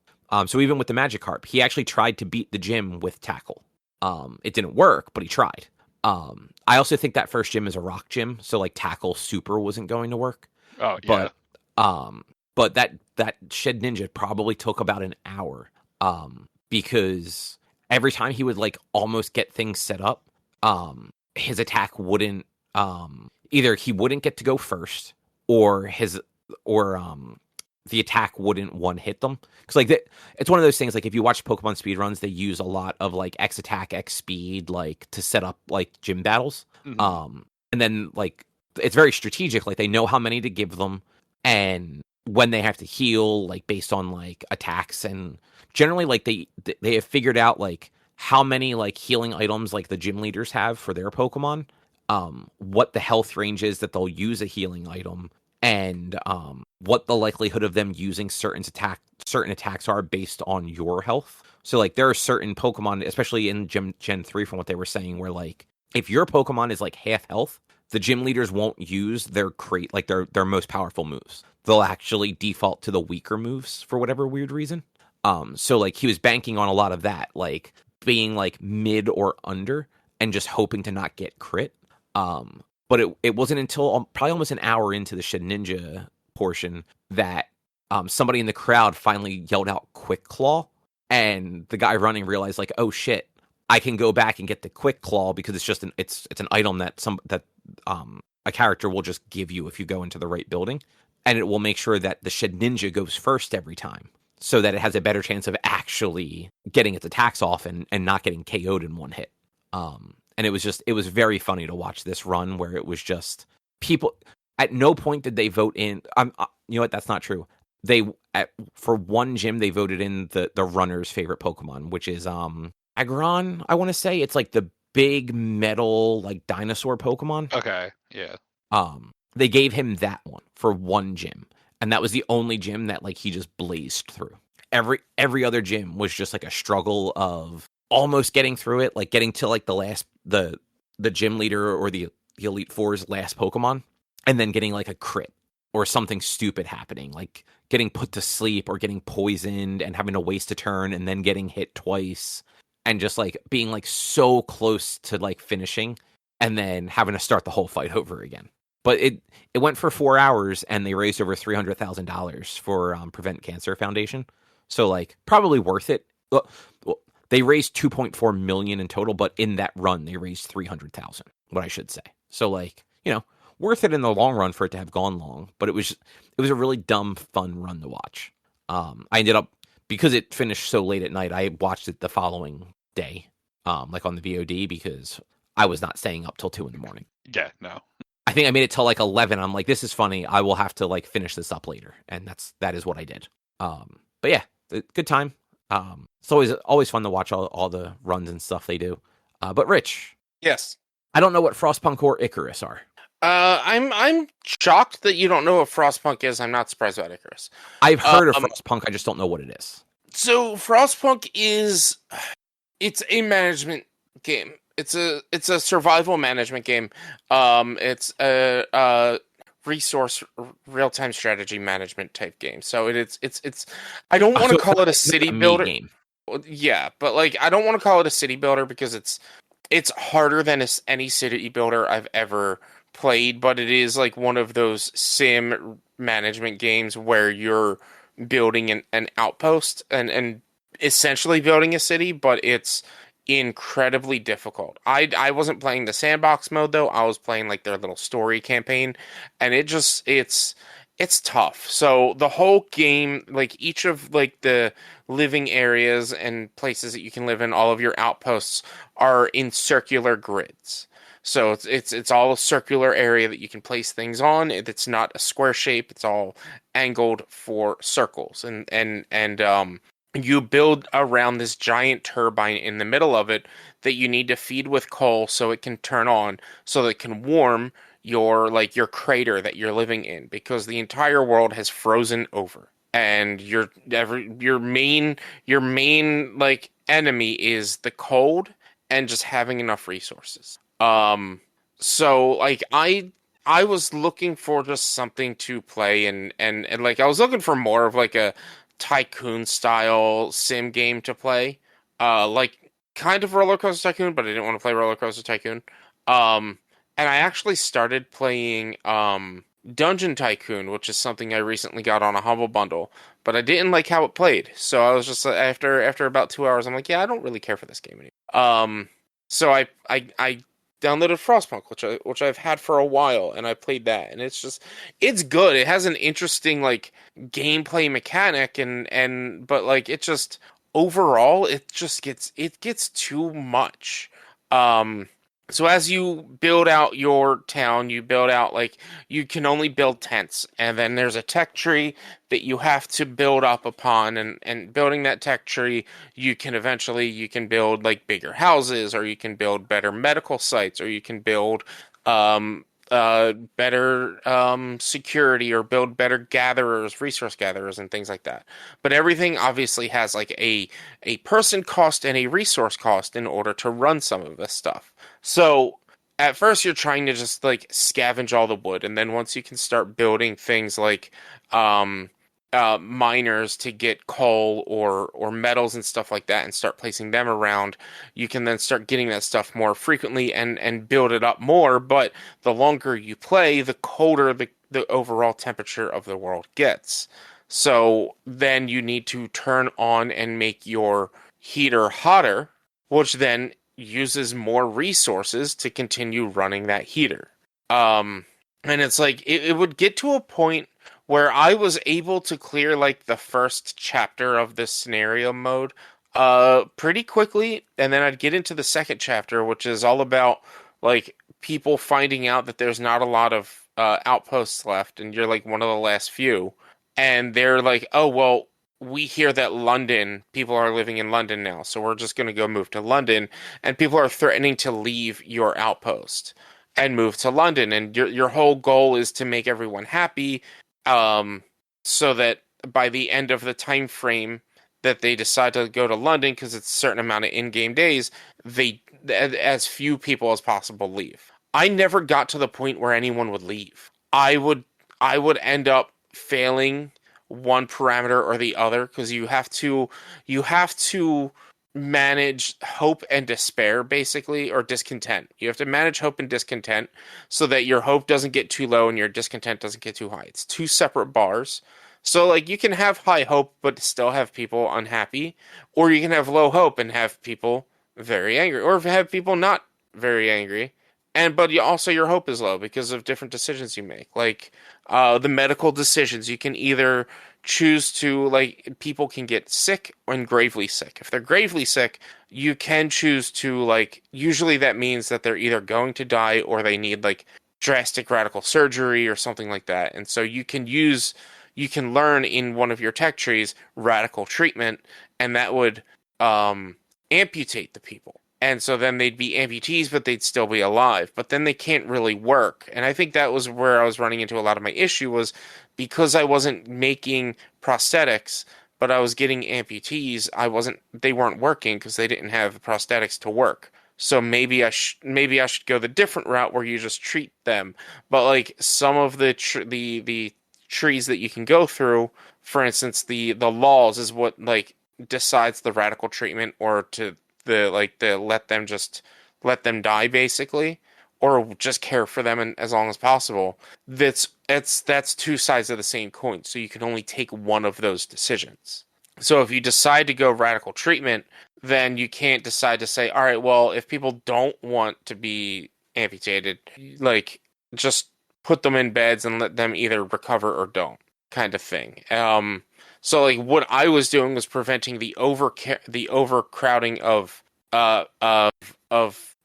So even with the Magikarp, he actually tried to beat the gym with Tackle. It didn't work, but he tried. I also think that first gym is a rock gym, so like Tackle Super wasn't going to work. Oh yeah. But that Shed Ninja probably took about an hour. Because every time he would like almost get things set up, his attack wouldn't either he wouldn't get to go first, or the attack wouldn't one hit them. Because like it's one of those things, like if you watch Pokemon speedruns, they use a lot of like X attack, X speed, like to set up like gym battles. Mm-hmm. And then like it's very strategic, like they know how many to give them and when they have to heal, like based on like attacks, and generally like they have figured out like how many like healing items like the gym leaders have for their Pokemon, what the health range is that they'll use a healing item, and what the likelihood of them using certain attacks are based on your health. So like there are certain Pokemon, especially in Gen 3 from what they were saying, where like if your Pokemon is like half health, the gym leaders won't use their their most powerful moves. They'll actually default to the weaker moves for whatever weird reason. So like he was banking on a lot of that, like being like mid or under and just hoping to not get crit. But it wasn't until probably almost an hour into the Shed Ninja portion that somebody in the crowd finally yelled out Quick Claw, and the guy running realized like, oh shit, I can go back and get the Quick Claw because it's just it's an item that a character will just give you if you go into the right building, and it will make sure that the Shed Ninja goes first every time, so that it has a better chance of actually getting its attacks off and not getting KO'd in one hit. And it was very funny to watch this run where it was just people. At no point did they vote in. You know what? That's not true. For one gym they voted in the runner's favorite Pokemon, which is Aggron. I want to say it's like the big metal like dinosaur Pokemon. Okay, yeah. They gave him that one for one gym, and that was the only gym that like he just blazed through. Every other gym was just like a struggle of almost getting through it, like getting to like the gym leader or the Elite Four's last Pokemon, and then getting like a crit or something stupid happening, like getting put to sleep or getting poisoned and having to waste a turn and then getting hit twice, and just like being like so close to like finishing and then having to start the whole fight over again. But it went for 4 hours, and they raised over $300,000 for Prevent Cancer Foundation. So like probably worth it. Well, they raised 2.4 million in total, but in that run they raised 300,000. What I should say. So like, you know, worth it in the long run for it to have gone long. But it was a really dumb fun run to watch. I ended up, because it finished so late at night, I watched it the following day, like on the VOD, because I was not staying up till 2 a.m. Yeah, no. I think I made it till like 11. I'm like, this is funny. I will have to like finish this up later, and that is what I did. But yeah, good time. It's always fun to watch all the runs and stuff they do. But Rich, yes, I don't know what Frostpunk or Icarus are. I'm shocked that you don't know what Frostpunk is. I'm not surprised about Icarus. I've heard of Frostpunk. I just don't know what it is. So Frostpunk it's a management game. It's a survival management game. It's a resource real-time strategy management type game. So it's I don't want to call it a city builder game. Yeah, but like I don't want to call it a city builder because it's harder than any city builder I've ever played, but it is like one of those sim management games where you're building an outpost and essentially building a city, but it's incredibly difficult. I wasn't playing the sandbox mode though. I was playing like their little story campaign, and it's tough. So the whole game, like each of like the living areas and places that you can live in, all of your outposts are in circular grids. So it's all a circular area that you can place things on. It's not a square shape. It's all angled for circles, and you build around this giant turbine in the middle of it that you need to feed with coal so it can turn on, so that it can warm your crater that you're living in, because the entire world has frozen over, and your main like enemy is the cold and just having enough resources. So like I was looking for just something to play, and like I was looking for more of like a tycoon style sim game to play. Like kind of Roller Coaster Tycoon, but I didn't want to play Roller Coaster Tycoon. Um and I actually started playing Dungeon Tycoon, which is something I recently got on a Humble Bundle, but I didn't like how it played. So I was just after about 2 hours, I'm like, yeah, I don't really care for this game anymore. So I downloaded Frostpunk, which I've had for a while, and I played that, and it's good. It has an interesting like gameplay mechanic, and but like it just overall it gets too much. Um, so as you build out your town, you build out like you can only build tents, and then there's a tech tree that you have to build up upon, and building that tech tree, you can build like bigger houses, or you can build better medical sites, or you can build better security, or build better resource gatherers, and things like that. But everything obviously has like a person cost and a resource cost in order to run some of this stuff. So at first you're trying to just like scavenge all the wood, and then once you can start building things like um miners to get coal or metals and stuff like that, and start placing them around, you can then start getting that stuff more frequently and build it up more. But the longer you play, the colder the overall temperature of the world gets. So then you need to turn on and make your heater hotter, which then uses more resources to continue running that heater. And it's like it would get to a point where I was able to clear like the first chapter of this scenario mode pretty quickly, and then I'd get into the second chapter, which is all about like people finding out that there's not a lot of outposts left, and you're like one of the last few, and they're like, oh well, we hear that people are living in London now, so we're just going to go move to London, and people are threatening to leave your outpost and move to London, and your whole goal is to make everyone happy, so that by the end of the time frame that they decide to go to London, because it's a certain amount of in-game days, as few people as possible leave. I never got to the point where anyone would leave. I would end up failing one parameter or the other, because you have to manage hope and despair, basically, or discontent. You have to manage hope and discontent so that your hope doesn't get too low and your discontent doesn't get too high. It's two separate bars. So like you can have high hope but still have people unhappy, or you can have low hope and have people very angry, or have people not very angry. But your hope is low because of different decisions you make. Like the medical decisions, you can either choose to, like, people can get sick and gravely sick. If they're gravely sick, you can choose to, like, usually that means that they're either going to die or they need like drastic radical surgery or something like that. And so you can learn in one of your tech trees radical treatment, and that would amputate the people. And so then they'd be amputees, but they'd still be alive. But then they can't really work. And I think that was where I was running into a lot of my issue, was because I wasn't making prosthetics, but I was getting amputees. They weren't working because they didn't have prosthetics to work. So maybe I should go the different route where you just treat them. But like some of the trees that you can go through, for instance, the laws is what like decides the radical treatment, or to let them die, basically, or just care for them as long as possible. That's two sides of the same coin. So you can only take one of those decisions. So if you decide to go radical treatment, then you can't decide to say, all right, well, if people don't want to be amputated, like just put them in beds and let them either recover or don't, kind of thing. So like what I was doing was preventing the overcrowding of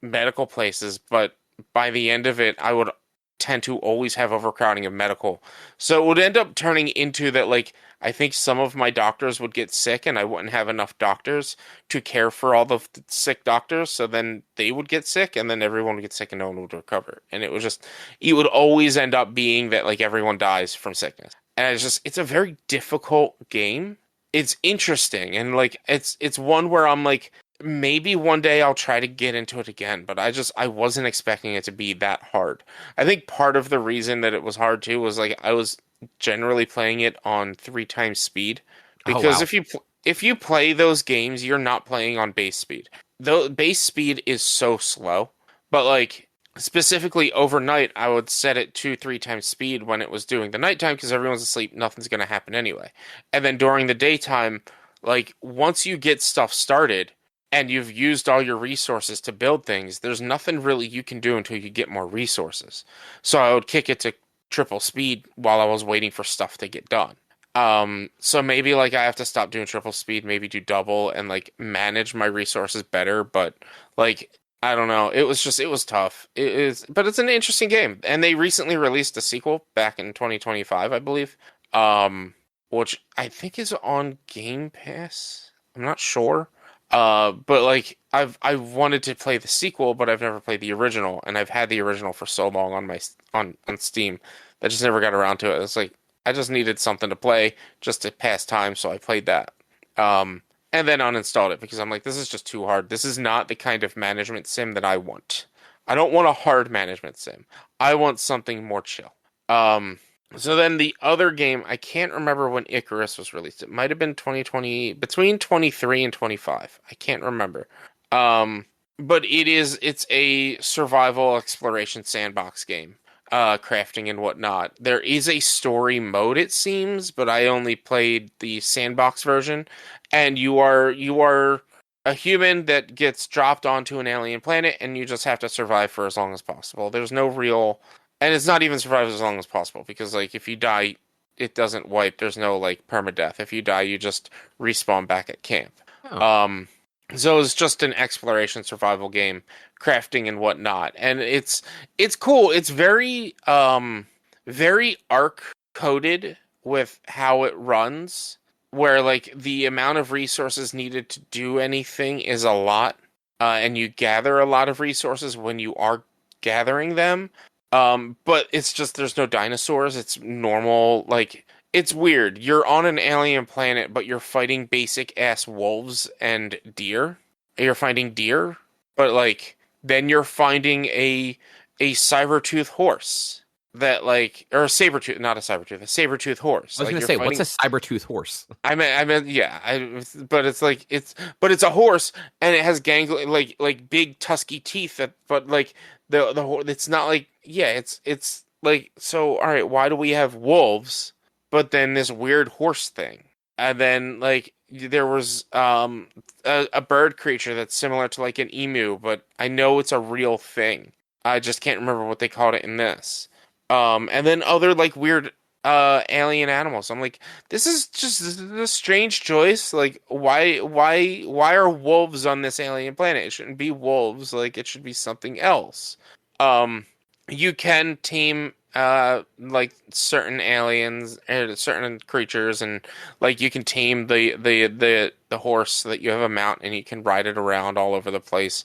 medical places, but by the end of it, I would tend to always have overcrowding of medical. So it would end up turning into that, like, I think some of my doctors would get sick and I wouldn't have enough doctors to care for all the sick doctors. So then they would get sick and then everyone would get sick and no one would recover. And it would always end up being that like everyone dies from sickness. And it's a very difficult game. It's interesting. And like, it's one where I'm like, maybe one day I'll try to get into it again, but I wasn't expecting it to be that hard. I think part of the reason that it was hard too was like I was generally playing it on 3 times speed Oh because wow. if you play those games, you're not playing on base speed. Though base speed is so slow, but like specifically overnight, I would set it to 3 times speed when it was doing the nighttime because everyone's asleep, nothing's going to happen anyway. And then during the daytime, like once you get stuff started and you've used all your resources to build things, there's nothing really you can do until you get more resources. So I would kick it to triple speed while I was waiting for stuff to get done. So maybe like I have to stop doing triple speed, maybe do double and like manage my resources better, but like I don't know. It was tough. It is, but it's an interesting game. And they recently released a sequel back in 2025, I believe. Which I think is on Game Pass. I'm not sure. But like I wanted to play the sequel, but I've never played the original, and I've had the original for so long on my on Steam that I just never got around to it. It's like I just needed something to play just to pass time, so I played that. And then uninstalled it because I'm like, this is just too hard. This is not the kind of management sim that I want. I don't want a hard management sim. I want something more chill. So then the other game, I can't remember when Icarus was released. It might have been 2020, between 23 and 25. I can't remember. But it's a survival exploration sandbox game, crafting and whatnot. There is a story mode, it seems, but I only played the sandbox version. And you are a human that gets dropped onto an alien planet, and you just have to survive for as long as possible. There's no real. And it's not even survive as long as possible because, like, if you die, it doesn't wipe. There's no, like, permadeath. If you die, you just respawn back at camp. Oh. So it's just an exploration survival game, crafting and whatnot. And it's cool. It's very, very arc-coded with how it runs, where, like, the amount of resources needed to do anything is a lot, and you gather a lot of resources when you are gathering them. But it's just there's no dinosaurs. It's normal, like it's weird. You're on an alien planet, but you're fighting basic ass wolves and deer. You're finding deer, but like then you're finding a saber-tooth horse that like or a saber-tooth, not a saber-tooth, a saber-tooth horse. I was Like gonna you're say, fighting. what's a saber-tooth horse? Yeah. But it's like but it's a horse and it has gangly like big tusky teeth. But like it's not like it's like so. All right, why do we have wolves? But then this weird horse thing, and then like there was a bird creature that's similar to like an emu, but I know it's a real thing. I just can't remember what they called it in this. And then other like weird alien animals. I'm like, this is a strange choice. Like, why are wolves on this alien planet? It shouldn't be wolves. Like, it should be something else. You can tame like certain aliens and certain creatures, and like you can tame the horse so that you have a mount and you can ride it around all over the place.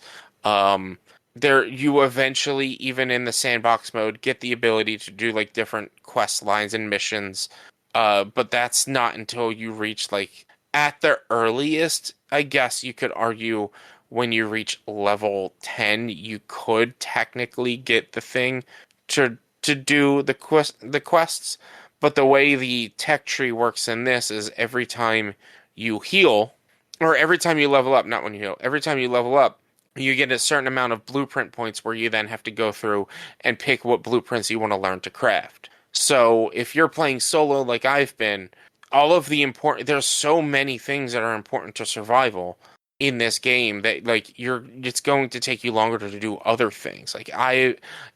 There you eventually, even in the sandbox mode, get the ability to do like different quest lines and missions. But that's not until you reach like at the earliest, I guess you could argue when you reach level 10, you could technically get the thing to do the quests. But the way the tech tree works in this is every time you heal, or every time you level up, not when you heal, every time you level up, you get a certain amount of blueprint points where you then have to go through and pick what blueprints you want to learn to craft. So if you're playing solo like I've been, all of the there's so many things that are important to survival in this game that like it's going to take you longer to do other things. Like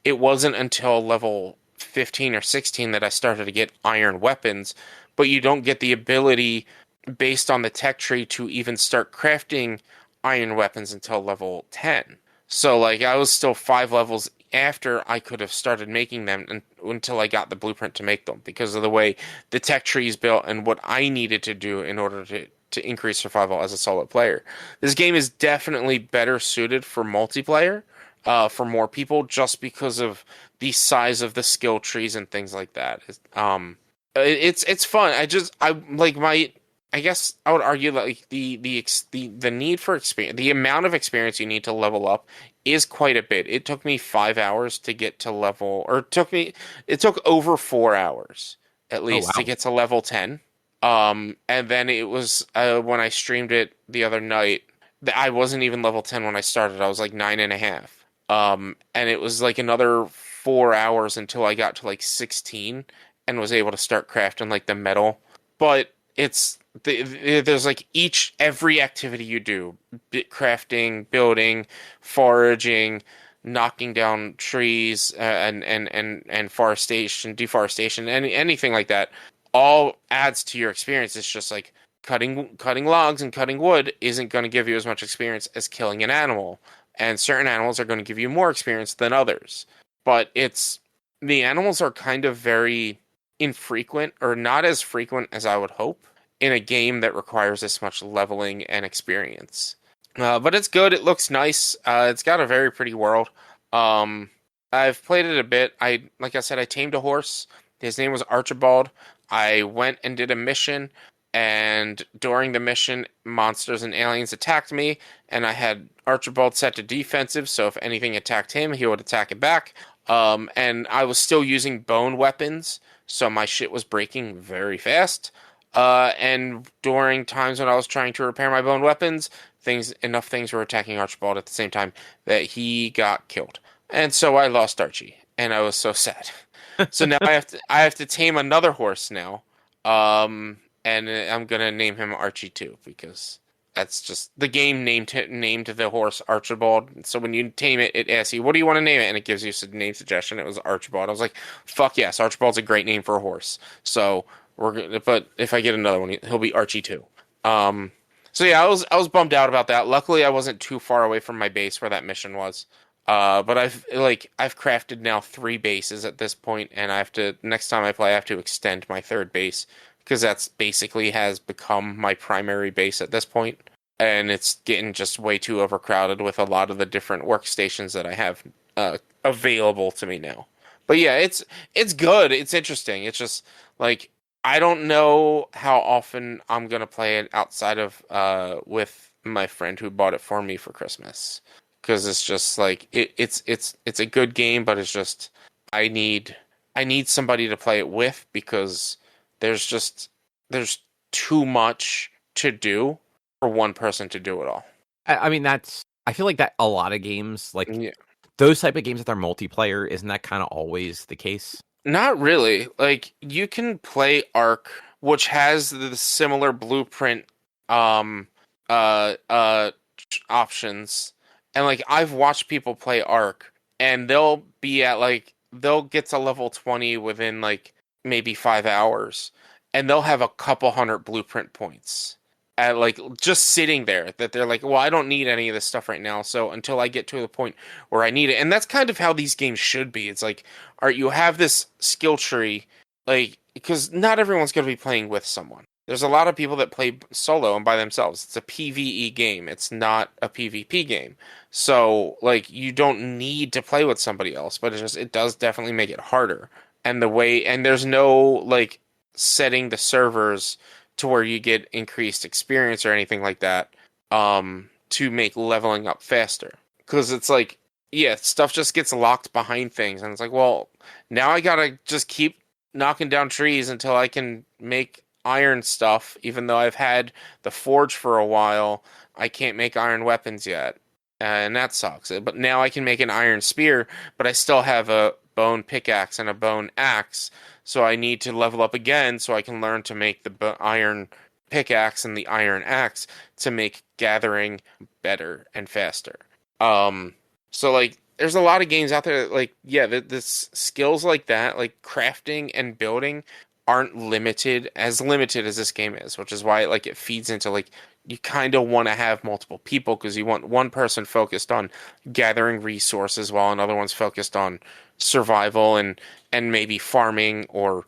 it wasn't until level 15 or 16 that I started to get iron weapons, but you don't get the ability based on the tech tree to even start crafting iron weapons until level 10. So like I was still 5 levels after I could have started making them until I got the blueprint to make them because of the way the tech tree is built and what I needed to do in order to increase survival as a solo player. This game is definitely better suited for multiplayer, for more people, just because of the size of the skill trees and things like that. It's fun. I like I guess I would argue that like the need for experience, the amount of experience you need to level up is quite a bit. It took me 5 hours to get to level, or it took over 4 hours at Oh least to wow. get to level 10. And then it was when I streamed it the other night, I wasn't even level 10 when I started. I was like 9.5. And it was like another 4 hours until I got to like 16 and was able to start crafting like the metal. But there's like every activity you do, bit crafting, building, foraging, knocking down trees, and forestation, deforestation, anything like that, all adds to your experience. It's just like cutting logs and cutting wood isn't going to give you as much experience as killing an animal, and certain animals are going to give you more experience than others. But the animals are kind of very infrequent, or not as frequent as I would hope in a game that requires this much leveling and experience. But it's good. It looks nice. It's got a very pretty world. Um, I've played it a bit. Like I said, I tamed a horse. His name was Archibald. I went and did a mission, and during the mission, monsters and aliens attacked me, and I had Archibald set to defensive, so if anything attacked him, he would attack it back. And I was still using bone weapons, so my shit was breaking very fast. And during times when I was trying to repair my bone weapons, enough things were attacking Archibald at the same time that he got killed. And so I lost Archie, and I was so sad. So now I have to tame another horse now. And I'm gonna name him Archie too, because that's just the game named the horse Archibald. So when you tame it, it asks you, "What do you want to name it?" And it gives you a name suggestion. It was Archibald. I was like, "Fuck yes, Archibald's a great name for a horse." So but if I get another one, he'll be Archie too. So yeah, I was bummed out about that. Luckily, I wasn't too far away from my base where that mission was. But I've crafted now 3 bases at this point, and next time I play, I have to extend my 3rd base, because that's basically has become my primary base at this point, and it's getting just way too overcrowded with a lot of the different workstations that I have available to me now. But yeah, it's good. It's interesting. It's just like I don't know how often I'm gonna play it outside of with my friend who bought it for me for Christmas, because it's just like it's a good game, but it's just I need somebody to play it with, because there's too much to do for one person to do it all. I mean, I feel like that a lot of games, like Yeah. those type of games that are multiplayer, isn't that kind of always the case? Not really. Like you can play Ark, which has the similar blueprint um uh uh options. And like I've watched people play Ark, and they'll get to level 20 within like maybe 5 hours, and they'll have a couple hundred blueprint points at like just sitting there, that they're like, well, I don't need any of this stuff right now, so until I get to the point where I need it. And that's kind of how these games should be. It's like, all right, you have this skill tree, like, because not everyone's going to be playing with someone. There's a lot of people that play solo and by themselves. It's a PvE game. It's not a PvP game. So, like, you don't need to play with somebody else, but it does definitely make it harder. And there's no, like, setting the servers to where you get increased experience or anything like that, to make leveling up faster. Because it's like, yeah, stuff just gets locked behind things, and it's like, well, now I gotta just keep knocking down trees until I can make iron stuff, even though I've had the forge for a while. I can't make iron weapons yet, and that sucks. But now I can make an iron spear, but I still have a bone pickaxe and a bone axe, so I need to level up again so I can learn to make the iron pickaxe and the iron axe to make gathering better and faster. So like there's a lot of games out there that, like, yeah, this skills like that, like crafting and building, aren't limited as this game is, which is why like it feeds into like you kind of want to have multiple people, because you want one person focused on gathering resources while another one's focused on survival and maybe farming or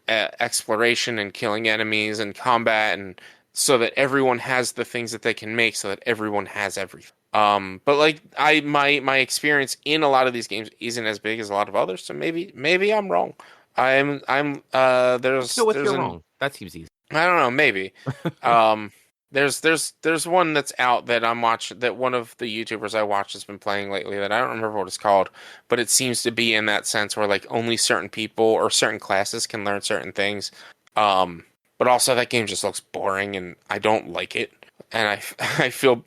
exploration and killing enemies and combat, and so that everyone has the things that they can make, so that everyone has everything. But like my experience in a lot of these games isn't as big as a lot of others, so maybe I'm wrong. I'm So if you're wrong, that seems easy. I don't know, maybe. There's one that's out that I'm watching, that one of the YouTubers I watch has been playing lately, that I don't remember what it's called, but it seems to be in that sense where like only certain people or certain classes can learn certain things. But also that game just looks boring and I don't like it. And I feel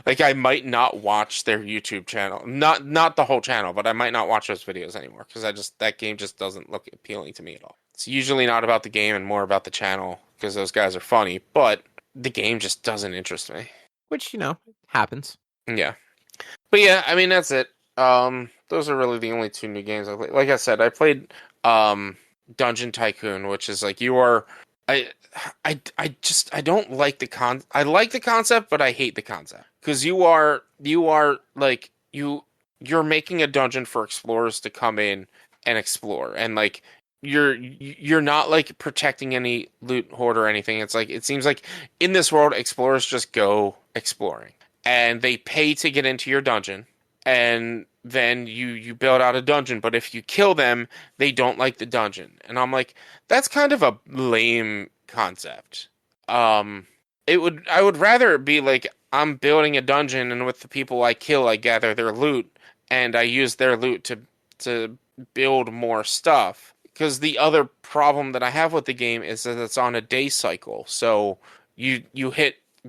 like I might not watch their YouTube channel, not the whole channel, but I might not watch those videos anymore because that game just doesn't look appealing to me at all. It's usually not about the game and more about the channel because those guys are funny, but the game just doesn't interest me. Which, happens. Yeah. But yeah, I mean, that's it. Those are really the only 2 new games I played. Like I said, I played Dungeon Tycoon, which is like I don't like I like the concept, but I hate the concept. Because you are like you're making a dungeon for explorers to come in and explore, and like you're not like protecting any loot hoard or anything. It's like it seems like in this world explorers just go exploring and they pay to get into your dungeon, and then you build out a dungeon, but if you kill them they don't like the dungeon. And I'm like, that's kind of a lame concept. I would rather it be like I'm building a dungeon and with the people I kill I gather their loot and I use their loot to build more stuff. Because the other problem that I have with the game is that it's on a day cycle. So you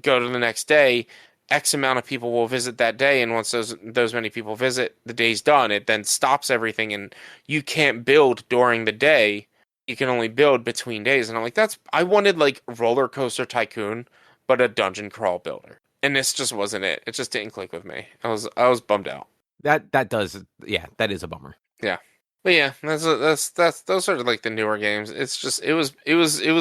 go to the next day, X amount of people will visit that day, and once those many people visit, the day's done. It then stops everything, and you can't build during the day. You can only build between days. And I'm like, I wanted like Roller Coaster Tycoon, but a dungeon crawl builder. And this just wasn't it. It just didn't click with me. I was bummed out. That is a bummer. Yeah. But yeah, that's those are like the newer games. It's just it was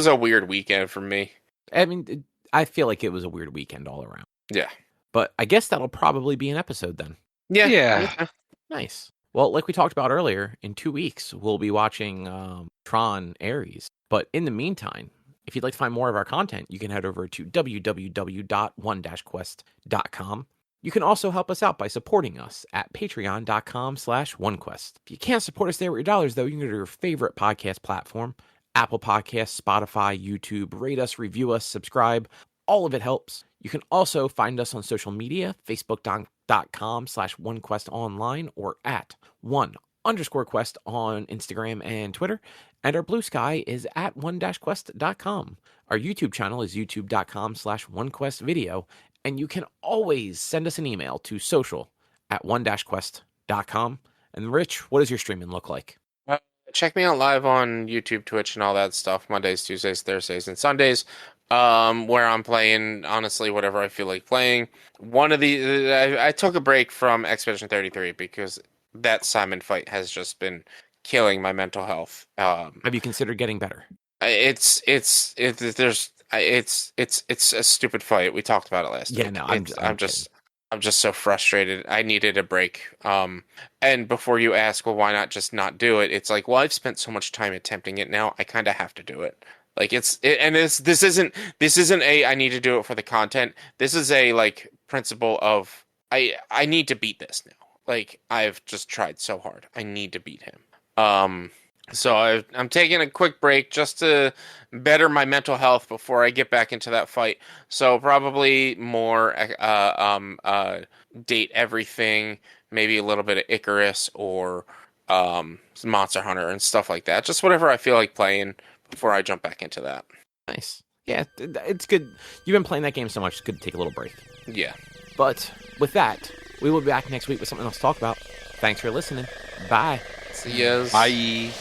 a weird weekend for me. I mean, I feel like it was a weird weekend all around. Yeah. But I guess that'll probably be an episode then. Yeah. Nice. Well, like we talked about earlier, in 2 weeks we'll be watching Tron Ares. But in the meantime, if you'd like to find more of our content, you can head over to www.one-quest.com. You can also help us out by supporting us at patreon.com/onequest. If you can't support us there with your dollars, though, you can go to your favorite podcast platform, Apple Podcasts, Spotify, YouTube, rate us, review us, subscribe. All of it helps. You can also find us on social media, facebook.com/onequestonline or at @one_quest on Instagram and Twitter. And our Blue Sky is at one-quest.com. Our YouTube channel is youtube.com/onequestvideo. And you can always send us an email to social@one-quest.com. And Rich, what does your streaming look like? Check me out live on YouTube, Twitch, and all that stuff. Mondays, Tuesdays, Thursdays, and Sundays. Where I'm playing, honestly, whatever I feel like playing. I took a break from Expedition 33 because that Simon fight has just been killing my mental health. Have you considered getting better? It's a stupid fight. We talked about it last week. Yeah, no, I'm just so frustrated. I needed a break. And before you ask, well, why not just not do it? It's like, well, I've spent so much time attempting it now. I kind of have to do it. Like this isn't a I need to do it for the content. This is a like principle of I need to beat this now. Like I've just tried so hard. I need to beat him. So I'm taking a quick break just to better my mental health before I get back into that fight. So probably more date everything, maybe a little bit of Icarus or Monster Hunter and stuff like that. Just whatever I feel like playing before I jump back into that. Nice. Yeah, it's good. You've been playing that game so much, it's good to take a little break. Yeah. But with that, we will be back next week with something else to talk about. Thanks for listening. Bye. See yas. Bye.